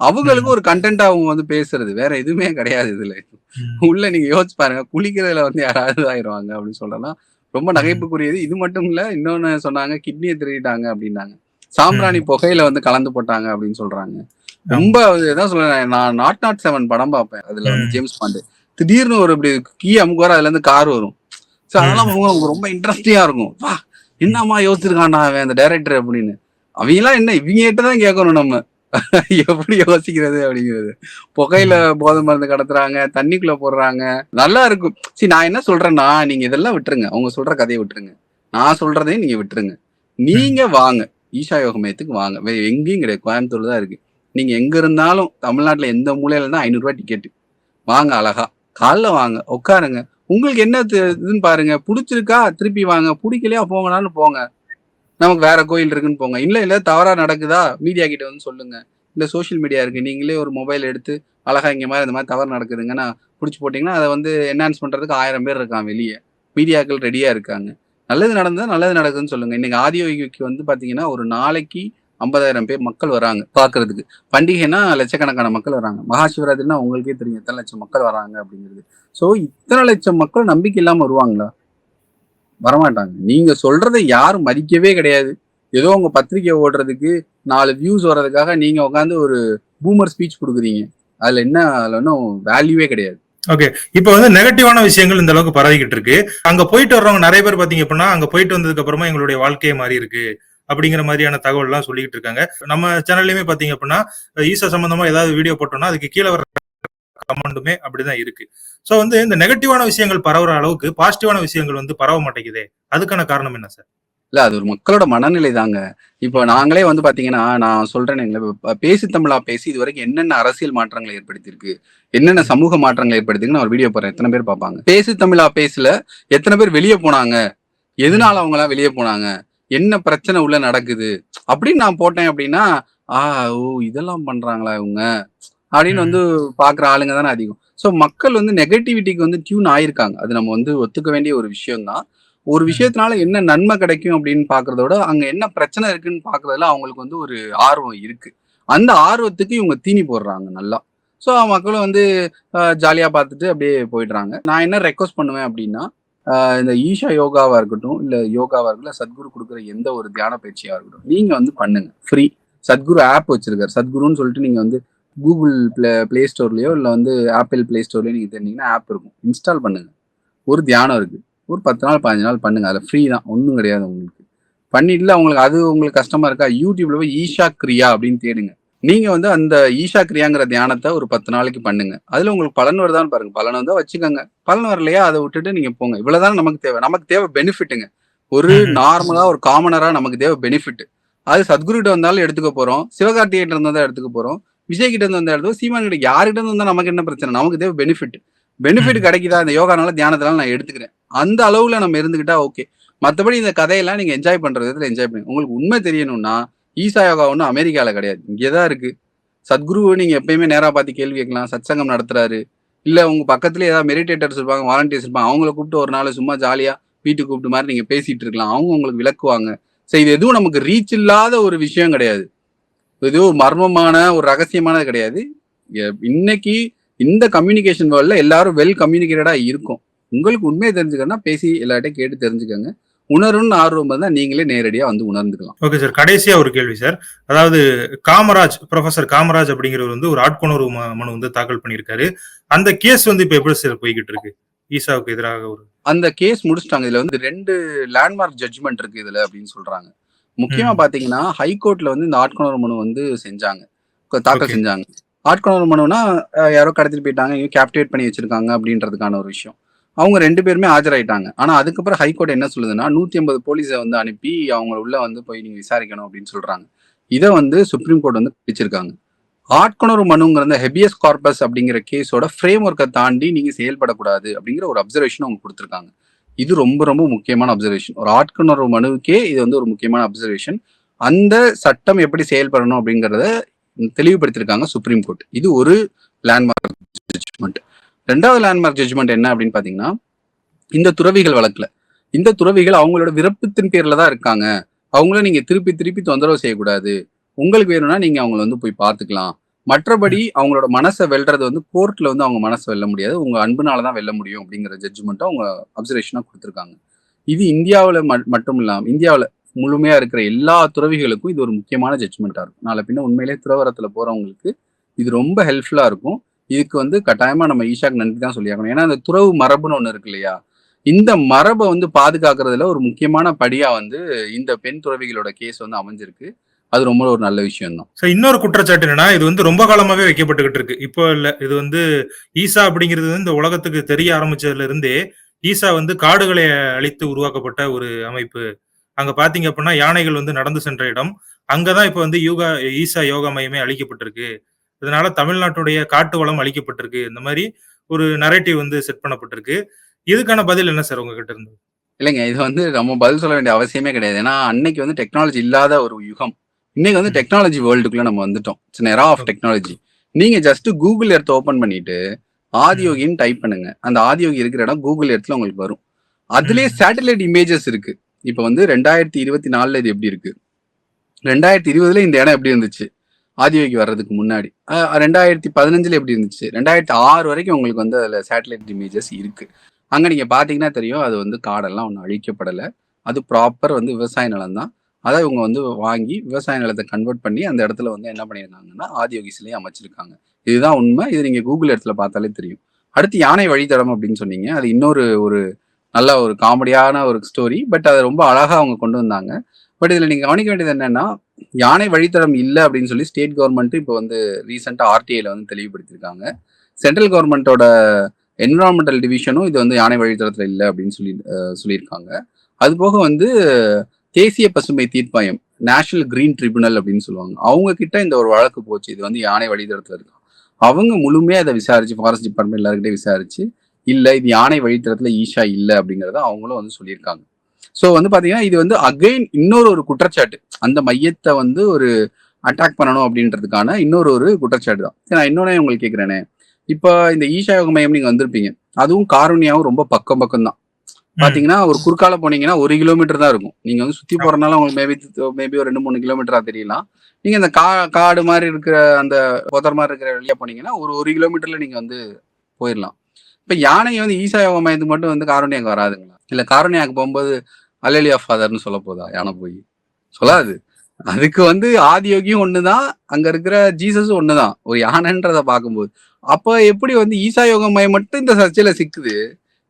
அவங்களுக்கு ம். ஒரு கன்டென்ட்டா அவங்க வந்து பேசுறது. வேற எதுவுமே கிடையாது இதுல. ம். உள்ள நீங்க யோசிச்சு பாருங்க. குளிக்கிறதுல வந்து யாராவது ஆயிருவாங்க அப்படின்னு சொல்லலாம். ரொம்ப ம். நகைப்புக்குரியது. இது மட்டும் இல்ல. இன்னொன்னு சொன்னாங்க, கிட்னிய திருடிட்டாங்க அப்படின்னாங்க. சாம்பிராணி ம். புகையில வந்து கலந்து போட்டாங்க அப்படின்னு சொல்றாங்க. ஆமா. ரொம்ப இதான் சொல்றேன். நான் நாட் நாட் 7 படம் பார்ப்பேன். அதுல வந்து ம். James bond. திடீர்னு ஒரு இப்படி கீ அமுக்குவாரு. அதுல இருந்து கார் வரும். சோ அதெல்லாம் ம். நமக்கு ரொம்ப இன்ட்ரெஸ்டிங்கா இருக்கும். வா! ம். என்னம்மா யோசிச்சிருக்கான்டா அவன் அந்த டைரக்டர் அப்படின்னு. அவங்கலாம் என்ன இவங்ககிட்ட தான் கேட்கணும் நம்ம. எப்படி யோசிக்கிறது அப்படிங்கிறது. புகையில ம். போதை மருந்து கடத்துறாங்க, தண்ணிக்குள்ள போடுறாங்க. நல்லா இருக்கும். நான் என்ன சொல்றேன்னா, நீங்க இதெல்லாம் விட்டுருங்க. அவங்க சொல்ற கதைய விட்டுருங்க. நான் சொல்றதையும் நீங்க விட்டுருங்க. ம். நீங்க வாங்க. ஈஷா யோக மையத்துக்கு வாங்க. வேற எங்கேயும் கிடையாது. கோயம்புத்தூர்ல தான் இருக்கு. நீங்க எங்க இருந்தாலும் தமிழ்நாட்டுல எந்த மூலையில இருந்தா ரூ. 500 டிக்கெட். வாங்க அழகா. காலைல வாங்க. உட்காருங்க. உங்களுக்கு என்ன இதுன்னு பாருங்க. புடிச்சிருக்கா திருப்பி வாங்க. புடிக்கலையா போங்கனாலும் போங்க. நமக்கு வேற கோயில் இருக்குன்னு போங்க. இல்ல தவறா நடக்குதா மீடியா கிட்ட வந்து சொல்லுங்க. இல்ல சோசியல் மீடியா இருக்கு. நீங்களே ஒரு மொபைல் எடுத்து அழகா இங்க மாதிரி இந்த மாதிரி தவறு நடக்குதுங்கன்னா புடிச்சு போட்டீங்கன்னா, அத வந்து என்ஹான்ஸ் பண்றதுக்கு 1000 பேர் இருக்கான் வெளிய. மீடியாக்கள் ரெடியா இருக்காங்க. நல்லது நடந்தா நல்லது நடக்குதுன்னு சொல்லுங்க. இன்னைக்கு ஆதியோகிக்கு வந்து பாத்தீங்கன்னா, ஒரு நாளைக்கு 50,000 பேர் மக்கள் வராங்க பார்க்கறதுக்கு. பண்டிகைன்னா லட்சக்கணக்கான மக்கள் வராங்க. மகா சிவராத்திரினா உங்களுக்கே தெரியும் எத்தன லட்சம் மக்கள் வராங்க அப்படிங்கிறது. சோ இத்தன லட்சம் மக்கள் நம்பிக்கை இல்லாம வருவாங்களா? வரமாட்டாங்க. நீங்க சொல்றத யாரும் மதிக்கவே கிடையாது. ஏதோ உங்க பத்திரிக்கை ஓடுறதுக்கு 4 வியூஸ் வர்றதுக்காக நீங்க உட்கார்ந்து ஒரு பூமர் ஸ்பீச் குடுக்குறீங்க. அதுல ஒண்ணும் வேல்யூவே கிடையாது. ஓகே. இப்ப வந்து நெகட்டிவான விஷயங்கள் இந்த அளவுக்கு பரவிக்கிட்டு இருக்கு. அங்க போயிட்டு வர்றவங்க நெறைய பேர் பாத்தீங்க அப்படின்னா, அங்க போயிட்டு வந்ததுக்கு அப்புறமா எங்களுடைய வாழ்க்கையே மாறி இருக்கு, அப்படிங்கிற மாதிரியான தகவல்லாம் சொல்லிக்கிட்டு இருக்காங்க. நம்ம சேனல்லயுமே பாத்தீங்க அப்படின்னா, ஈசா சம்பந்தமா ஏதாவது வீடியோ போட்டோம்னா, அதுக்கு கீழ வர கமெண்டுமே அப்படிதான் இருக்கு. சோ வந்து இந்த நெகட்டிவான விஷயங்கள் பரவுற அளவுக்கு பாசிட்டிவான விஷயங்கள் வந்து பரவ மாட்டேங்குதே. அதுக்கான காரணம் என்ன சார்? இல்ல அது ஒரு மக்களோட மனநிலை தாங்க. இப்போ ம். நாங்களே வந்து பாத்தீங்கன்னா, நான் சொல்றேனுங்களேன், பேசு தமிழா பேசி இதுவரைக்கும் என்னென்ன அரசியல் மாற்றங்களை ஏற்படுத்தியிருக்கு, என்னென்ன ம். சமூக மாற்றங்களை ஏற்படுத்திருக்குன்னு நான் ஒரு வீடியோ போடுறேன். எத்தன பேர் பார்ப்பாங்க? பேசு தமிழா பேசுல எத்தன பேர் வெளிய போனாங்க? ம். எதனால அவங்கலாம் வெளிய போனாங்க? என்ன பிரச்சனை உள்ள நடக்குது? அப்படின்னு நான் போட்டேன் அப்படின்னா, ஆ ஓ! இதெல்லாம் பண்றாங்களா இவங்க? அப்படின்னு வந்து ம். பார்க்குற ஆளுங்க தானே அதிகம். ஸோ மக்கள் வந்து நெகட்டிவிட்டிக்கு வந்து டியூன் ஆயிருக்காங்க. அது நம்ம வந்து ஒத்துக்க வேண்டிய ஒரு விஷயம் தான். ஒரு ம். விஷயத்தினால என்ன நன்மை கிடைக்கும் அப்படின்னு பார்க்கிறத விட, அங்க என்ன பிரச்சனை இருக்குன்னு பார்க்கிறதுல அவங்களுக்கு வந்து ஒரு ஆர்வம் இருக்கு. அந்த ஆர்வத்துக்கு இவங்க தீனி போடுறாங்க நல்லா. ஸோ மக்களும் வந்து ஜாலியா பார்த்துட்டு அப்படியே போயிடுறாங்க. நான் என்ன ரெக்வெஸ்ட் பண்ணுவேன் அப்படின்னா, இந்த ஈஷா யோகாவா இருக்கட்டும், இல்ல யோகாவா இருக்கட்டும், இல்ல சத்குரு குடுக்குற எந்த ஒரு தியான பயிற்சியா இருக்கட்டும், நீங்க வந்து பண்ணுங்க. ஃப்ரீ. சத்குரு ஆப் வச்சிருக்காரு. சத்குருன்னு சொல்லிட்டு நீங்க வந்து கூகுள் பிளே ஸ்டோர்லயோ இல்ல வந்து ஆப்பிள் பிளே ஸ்டோர்லயோ நீங்க தெரிஞ்சீங்கன்னா ஆப் இருக்கும். இன்ஸ்டால் பண்ணுங்க. ஒரு தியானம் இருக்கு. ஒரு 10 நாள் 15 நாள் பண்ணுங்க. அதுல ஃப்ரீ தான். ஒண்ணும் கிடையாது உங்களுக்கு. பண்ணிட்டுல உங்களுக்கு அது உங்களுக்கு கஷ்டமா இருக்கா? YouTubeல போய் ஈஷா கிரியா அப்படின்னு தேடுங்க. நீங்க வந்து அந்த ஈஷா கிரியாங்கிற தியானத்த ஒரு 10 நாளைக்கு பண்ணுங்க. அதுல உங்களுக்கு பலன் வருதான்னு பாருங்க. பலன் வந்தா வச்சுக்கோங்க. பலன் வரலையா அத விட்டுட்டு நீங்க போங்க. இவ்வளவுதான் நமக்கு தேவை. நமக்கு தேவை பெனிஃபிட்டுங்க. ஒரு ம், ம். நார்மலா ஒரு காமனரா நமக்கு தேவை பெனிஃபிட். அது சத்குரு கிட்ட வந்தாலும் எடுத்துக்க போறோம், சிவகார்த்திகேயன் இருந்தா எடுத்துக்க போறோம், விஜய் கிட்ட இருந்து வந்தா எடுத்துக்கோ, சீமான் கிட்ட யார்கிட்ட இருந்து வந்தா நமக்கு என்ன பிரச்சனை? நமக்கு தேவை பெனிஃபிட். பெனிஃபிட் ம். கிடைக்குதா இந்த யோகானால, தியானத்தினால நான் எடுத்துக்கிறேன். அந்த அளவுல நம்ம இருந்துக்கிட்டா ஓகே. மத்தபடி இந்த கதையெல்லாம் நீங்க என்ஜாய் பண்ற விதத்துல என்ஜாய் பண்ணுங்க. உங்களுக்கு உண்மை தெரியணும்னா, ஈசா யோகா ஒண்ணும் அமெரிக்கால கிடையாது. இங்கே தான் இருக்கு. சத்குருவ நீங்க எப்பயுமே நேரா பார்த்து கேள்வி கேட்கலாம். சத்சங்கம் நடத்துறாரு. இல்ல உங்க பக்கத்திலேயே ஏதாவது மெடிடேட்டர்ஸ் இருப்பாங்க, வாலண்டியர்ஸ் இருப்பாங்க. அவங்கள கூப்பிட்டு ஒரு நாள் சும்மா ஜாலியா வீட்டுக்கு கூப்பிட்டு மாதிரி நீங்க பேசிட்டு இருக்கலாம். அவங்க உங்களுக்கு விளக்குவாங்க. சரி, இது எதுவும் நமக்கு ரீச் இல்லாத ஒரு விஷயம் கிடையாது. இது ஒரு மர்மமான ஒரு ரகசியமானது கிடையாது. இன்னைக்கு இந்த கம்யூனிகேஷன் வேர்ல்ட்ல எல்லாரும் வெல் கம்யூனிகேட்டடா இருக்கும். உங்களுக்கு உண்மையை தெரிஞ்சுக்கணும்னா பேசி எல்லார்ட்டையும் கேட்டு தெரிஞ்சுக்கோங்க. உணரும்னு ஆர்வம் இருந்தா நீங்களே நேரடியா வந்து உணர்ந்துக்கலாம். Okay sir. கடைசியா ஒரு கேள்வி சார். அதாவது புரொஃபசர் காமராஜ் அப்படிங்கிறவர் வந்து ஒரு ஆட்கொணர்வு மனு வந்து தாக்கல் பண்ணியிருக்காரு. அந்த கேஸ் வந்து இப்ப எப்படி சார் போய்கிட்டு இருக்கு? ஈசாவுக்கு எதிராக ஒரு அந்த கேஸ் முடிச்சிட்டாங்க. இதுல வந்து 2 லேண்ட்மார்க் ஜட்ஜ்மெண்ட் இருக்கு இதுல அப்படின்னு சொல்றாங்க. முக்கியமா ம். பாத்தீங்கன்னா ஹைகோர்ட்ல வந்து இந்த ஆட்கொணர்வு மனு வந்து செஞ்சாங்க, தாக்கல் ஓகே. செஞ்சாங்க. ஆட்கொணர்வு மனுனா யாரோ கடத்திட்டு போயிட்டாங்க, எங்கேயோ கேப்டிவேட் பண்ணி வச்சிருக்காங்க அப்படின்றதுக்கான ஒரு விஷயம். அவங்க 2 பேருமே ஆஜராயிட்டாங்க. ஆனா அதுக்கப்புறம் ஹைகோர்ட் என்ன சொல்லுதுன்னா 150 போலீஸை வந்து அனுப்பி அவங்க உள்ள வந்து போய் நீங்க விசாரிக்கணும் அப்படின்னு சொல்றாங்க. இதை வந்து சுப்ரீம் கோர்ட் வந்து பிடிச்சிருக்காங்க. ஆட்கொணர்வு மனுங்கிற அந்த ஹெபியஸ் கார்பஸ் அப்படிங்கிற கேஸோட ஃப்ரேம் ஒர்க்கை தாண்டி நீங்க செயல்படக்கூடாது அப்படிங்கிற ஒரு அப்சர்வேஷன் அவங்க கொடுத்துருக்காங்க. இது ரொம்ப ரொம்ப முக்கியமான அப்சர்வேஷன். ஒரு ஆட்கொணர்வு மனுவுக்கே இது வந்து ஒரு முக்கியமான அப்சர்வேஷன். அந்த சட்டம் எப்படி செயல்படணும் அப்படிங்கிறத தெளிவுபடுத்திருக்காங்க சுப்ரீம் கோர்ட். இது ஒரு லேண்ட்மார்க் ஜட்ஜ்மெண்ட். 2வது லேண்ட்மார்க் ஜட்ஜ்மெண்ட் என்ன அப்படின்னு பாத்தீங்கன்னா, இந்த துறவிகள் வழக்குல இந்த துறவிகள் அவங்களோட விருப்பத்தின் பேர்ல தான் இருக்காங்க. அவங்கள நீங்க திருப்பி திருப்பி தொந்தரவு செய்யக்கூடாது. உங்களுக்கு வேணும்னா நீங்க அவங்கள வந்து போய் பார்த்துக்கலாம். மற்றபடி ம். அவங்களோட மனசை வெல்றது வந்து கோர்ட்ல வந்து அவங்க மனசை வெல்ல முடியாது. உங்க அன்புனால தான் வெல்ல முடியும் அப்படிங்கிற ஜட்ஜ்மெண்ட்டை அவங்க அப்சர்வேஷனா கொடுத்துருக்காங்க. இது இந்தியாவில் மட்டும் இல்லாம இந்தியாவில் முழுமையா இருக்கிற எல்லா துறவிகளுக்கும் இது ஒரு முக்கியமான ஜட்ஜ்மெண்டா இருக்கும். நாளை பின்ன உண்மையிலே துறவரத்துல போறவங்களுக்கு இது ரொம்ப ஹெல்ப்ஃபுல்லா இருக்கும். இதுக்கு வந்து கட்டாயமா நம்ம ஈஷாக்கு நன்றி தான் சொல்லியாகணும். ஏன்னா அந்த துறவு மரபுன்னு ஒண்ணு இருக்கு இல்லையா? இந்த மரபை வந்து பாதுகாக்கிறதுல ஒரு முக்கியமான படியா வந்து இந்த பெண் துறவிகளோட கேஸ் வந்து அமைஞ்சிருக்கு. அது ரொம்ப ஒரு நல்ல விஷயம் தான். சார், இன்னொரு குற்றச்சாட்டு என்னன்னா, இது வந்து ரொம்ப காலமாவே வைக்கப்பட்டுகிட்டு இருக்கு. இப்போ இல்ல. இது வந்து ஈசா அப்படிங்கிறது வந்து இந்த உலகத்துக்கு தெரிய ஆரம்பிச்சதுல இருந்தே, ஈசா வந்து காடுகளை அழித்து உருவாக்கப்பட்ட ஒரு அமைப்பு. அங்க பார்த்தீங்க அப்படின்னா, யானைகள் வந்து நடந்து சென்ற இடம். அங்க தான் இப்ப வந்து ஈசா யோகா மையமே அழிக்கப்பட்டிருக்கு. இதனால தமிழ்நாட்டுடைய காட்டு வளம் அழிக்கப்பட்டிருக்கு. இந்த மாரி ஒரு நரேட்டிவ் வந்து செட் பண்ணப்பட்டிருக்கு. இதுக்கான பதில் என்ன சார் உங்ககிட்ட இருந்து? இல்லைங்க, இது வந்து நம்ம பதில் சொல்ல வேண்டிய அவசியமே கிடையாது. ஏன்னா அன்னைக்கு வந்து டெக்னாலஜி இல்லாத ஒரு யுகம். இன்னைக்கு வந்து ம். டெக்னாலஜி வேர்ல்டுக்குள்ள நம்ம வந்துட்டோம். It's era of okay. Technology. நீங்க ஜஸ்ட் கூகுள் எர்த் ஓபன் பண்ணிட்டு ம். ஆதியோகின்னு டைப் பண்ணுங்க. அந்த ஆதியோகி இருக்கிற இடம் கூகுள் எர்த்ல உங்களுக்கு வரும். அதிலேயே ம். சேட்டலைட் இமேஜஸ் இருக்கு. இப்ப வந்து 2024ல இது எப்படி இருக்கு? 2020ல இந்த இடம் எப்படி இருந்துச்சு? ஆதியோகி வர்றதுக்கு முன்னாடி. 2015ல எப்படி இருந்துச்சு? 2006 வரைக்கும் உங்களுக்கு வந்து அதுல சேட்டலைட் இமேஜஸ் இருக்கு. அங்க நீங்க பார்த்தீங்கன்னா தெரியும். அது வந்து காடெல்லாம் ஒண்ணும் அழிக்கப்படல. அது ப்ராப்பர் வந்து விவசாய நிலம் தான். அத இவங்க வந்து வாங்கி விவசாய நிலத்த கன்வெர்ட் பண்ணி அந்த இடத்துல வந்து என்ன பண்ணியிருக்காங்கன்னா, ஆதியோகி சிலைய அமைச்சிருக்காங்க. இதுதான் உண்மை. இது நீங்க கூகுள் எர்த்ல பார்த்தாலே தெரியும். அடுத்து யானை வழித்தடம் அப்படின்னு சொன்னீங்க. அது இன்னொரு ஒரு நல்ல ஒரு காமெடியான ஒரு ஸ்டோரி. பட் அத ரொம்ப அழகா அவங்க கொண்டு வந்தாங்க. பட் இதுல நீங்க கவனிக்க வேண்டியது என்னன்னா, யானை வழித்தடம் இல்ல அப்படின்னு சொல்லி ஸ்டேட் கவர்ன்மெண்ட் இப்போ வந்து ரீசென்ட்டா ஆர்டிஐல வந்து தெளிவுபடுத்தியிருக்காங்க. சென்ட்ரல் கவர்ன்மென்ட்டோட என்விரான்மென்டல் டிவிஷனும் இது வந்து யானை வழித்தடத்துல இல்ல அப்படின்னு சொல்லியிருக்காங்க. அது போக வந்து தேசிய பசுமை தீர்ப்பாயம், நேஷனல் கிரீன் ட்ரிபியூனல் அப்படின்னு சொல்லுவாங்க. அவங்க கிட்ட இந்த ஒரு வழக்கு போச்சு. இது வந்து யானை வழித்தடத்துல இருக்கு. அவங்க முழுமையா அதை விசாரிச்சு ஃபாரஸ்ட் டிபார்ட்மெண்ட் எல்லாருக்கிட்டையும் விசாரிச்சு, இல்ல இது யானை வழித்தடத்துல ஈஷா இல்ல அப்படிங்கிறத அவங்களும் வந்து சொல்லியிருக்காங்க. ஸோ வந்து பாத்தீங்கன்னா இது வந்து அகைன் இன்னொரு ஒரு குற்றச்சாட்டு. அந்த மையத்தை வந்து ஒரு அட்டாக் பண்ணணும் அப்படின்றதுக்கான இன்னொரு ஒரு குற்றச்சாட்டு தான். சரி, நான் இன்னொன்னே உங்களுக்கு கேட்கிறேனே, இப்போ இந்த ஈஷா யோக மையம் நீங்க வந்திருப்பீங்க. அதுவும் காருண்யாவும் ரொம்ப பக்கம் பக்கம் தான். ம். பாத்தீங்கன்னா ஒரு குறுக்கால போனீங்கன்னா 1 கிலோமீட்டர் தான் இருக்கும். நீங்க வந்து சுத்தி ஆமா. போறதுனால உங்களுக்கு மேபி ஒரு 2, 3 கிலோமீட்டரா தெரியலாம். நீங்க அந்த காடு மாதிரி இருக்கிற அந்த புதர் மாதிரி இருக்கிற வழியா போனீங்கன்னா ஒரு கிலோமீட்டர்ல நீங்க வந்து போயிடலாம். இப்ப யானை வந்து ஈசா யோக மையத்துக்கு மட்டும் வந்து காருண்யாக்கு வராதுங்களா? இல்ல காருண்யாக்கு போகும்போது அல்லேலியா ஃபாதர்ன்னு சொல்ல போதா யானை போய்? சொல்லாது. அதுக்கு வந்து ஆதியோகியும் ஒண்ணுதான், அங்க இருக்கிற ஜீசஸும் ஒண்ணுதான். ஒரு யானைன்றத பார்க்கும்போது. அப்ப எப்படி வந்து ஈசா யோக மையம் மட்டும் இந்த சர்ச்சையில சிக்குது?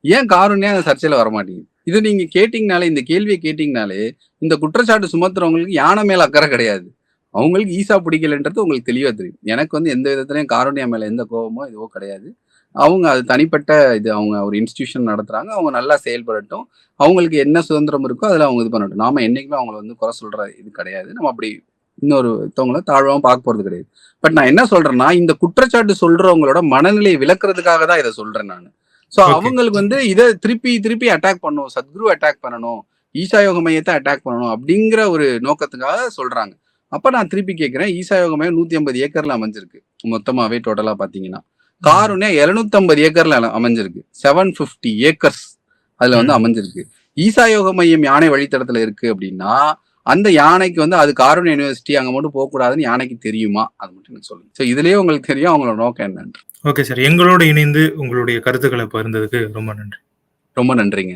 ஏன் காருண்யா அந்த சர்ச்சையில வரமாட்டேங்குது? இது நீங்க கேட்டீங்கனாலே, இந்த கேள்விய கேட்டீங்கனாலே, இந்த குற்றச்சாட்டு சுமத்துறவங்களுக்கு யானை மேல அக்கறை கிடையாது. அவங்களுக்கு ஈசா பிடிக்கலன்றது உங்களுக்கு தெளிவா தெரியும். எனக்கு வந்து எந்த விதத்திலயும் காருண்யா மேல எந்த கோவமோ, இதுவோ கிடையாது. அவங்க அது தனிப்பட்ட இது, அவங்க ஒரு இன்ஸ்டிடியூஷன் நடத்துறாங்க, அவங்க நல்லா செயல்படட்டும், அவங்களுக்கு என்ன சுதந்திரம் இருக்கோ அதுல அவங்க இது பண்ணட்டும். நாம என்னைக்குமே அவங்கள வந்து குறை சொல்ற இது கிடையாது. நம்ம அப்படி இன்னொருத்தவங்கள தாழ்வாவும் பார்க்க போறது கிடையாது. பட் நான் என்ன சொல்றேன்னா, இந்த குற்றச்சாட்டு சொல்றவங்களோட மனநிலையை விளக்குறதுக்காக தான் இதை சொல்றேன் நானு. So okay. அவங்களுக்கு வந்து இதை திருப்பி திருப்பி அட்டாக் பண்ணணும், சத்குரு அட்டாக் பண்ணணும், ஈசா யோக மையத்தை அட்டாக் பண்ணணும் அப்படிங்கிற ஒரு நோக்கத்துக்காக சொல்றாங்க. அப்ப நான் திருப்பி கேட்கிறேன், ஈசா யோக மையம் 150 ஏக்கர்ல அமைஞ்சிருக்கு மொத்தமாவே டோட்டலா பாத்தீங்கன்னா. காருண்யா 750 ஏக்கர்ல அமைஞ்சிருக்கு. 750 ஏக்கர்ஸ் அதுல வந்து அமைஞ்சிருக்கு. ஈசா யோக மையம் யானை வழித்தடத்துல இருக்கு அப்படின்னா, அந்த யானைக்கு வந்து அது காருண்யா யூனிவர்சிட்டி அங்க மட்டும் போகக்கூடாதுன்னு யானைக்கு தெரியுமா? அது மட்டும் எனக்கு சொல்லுங்க. சோ இதுலயே உங்களுக்கு தெரியும் அவங்களோட நோக்கம் என்னன்னு. Okay sir. எங்களோட இணைந்து உங்களுடைய கருத்துக்களை பகிர்ந்ததுக்கு ரொம்ப நன்றி. ரொம்ப நன்றிங்க.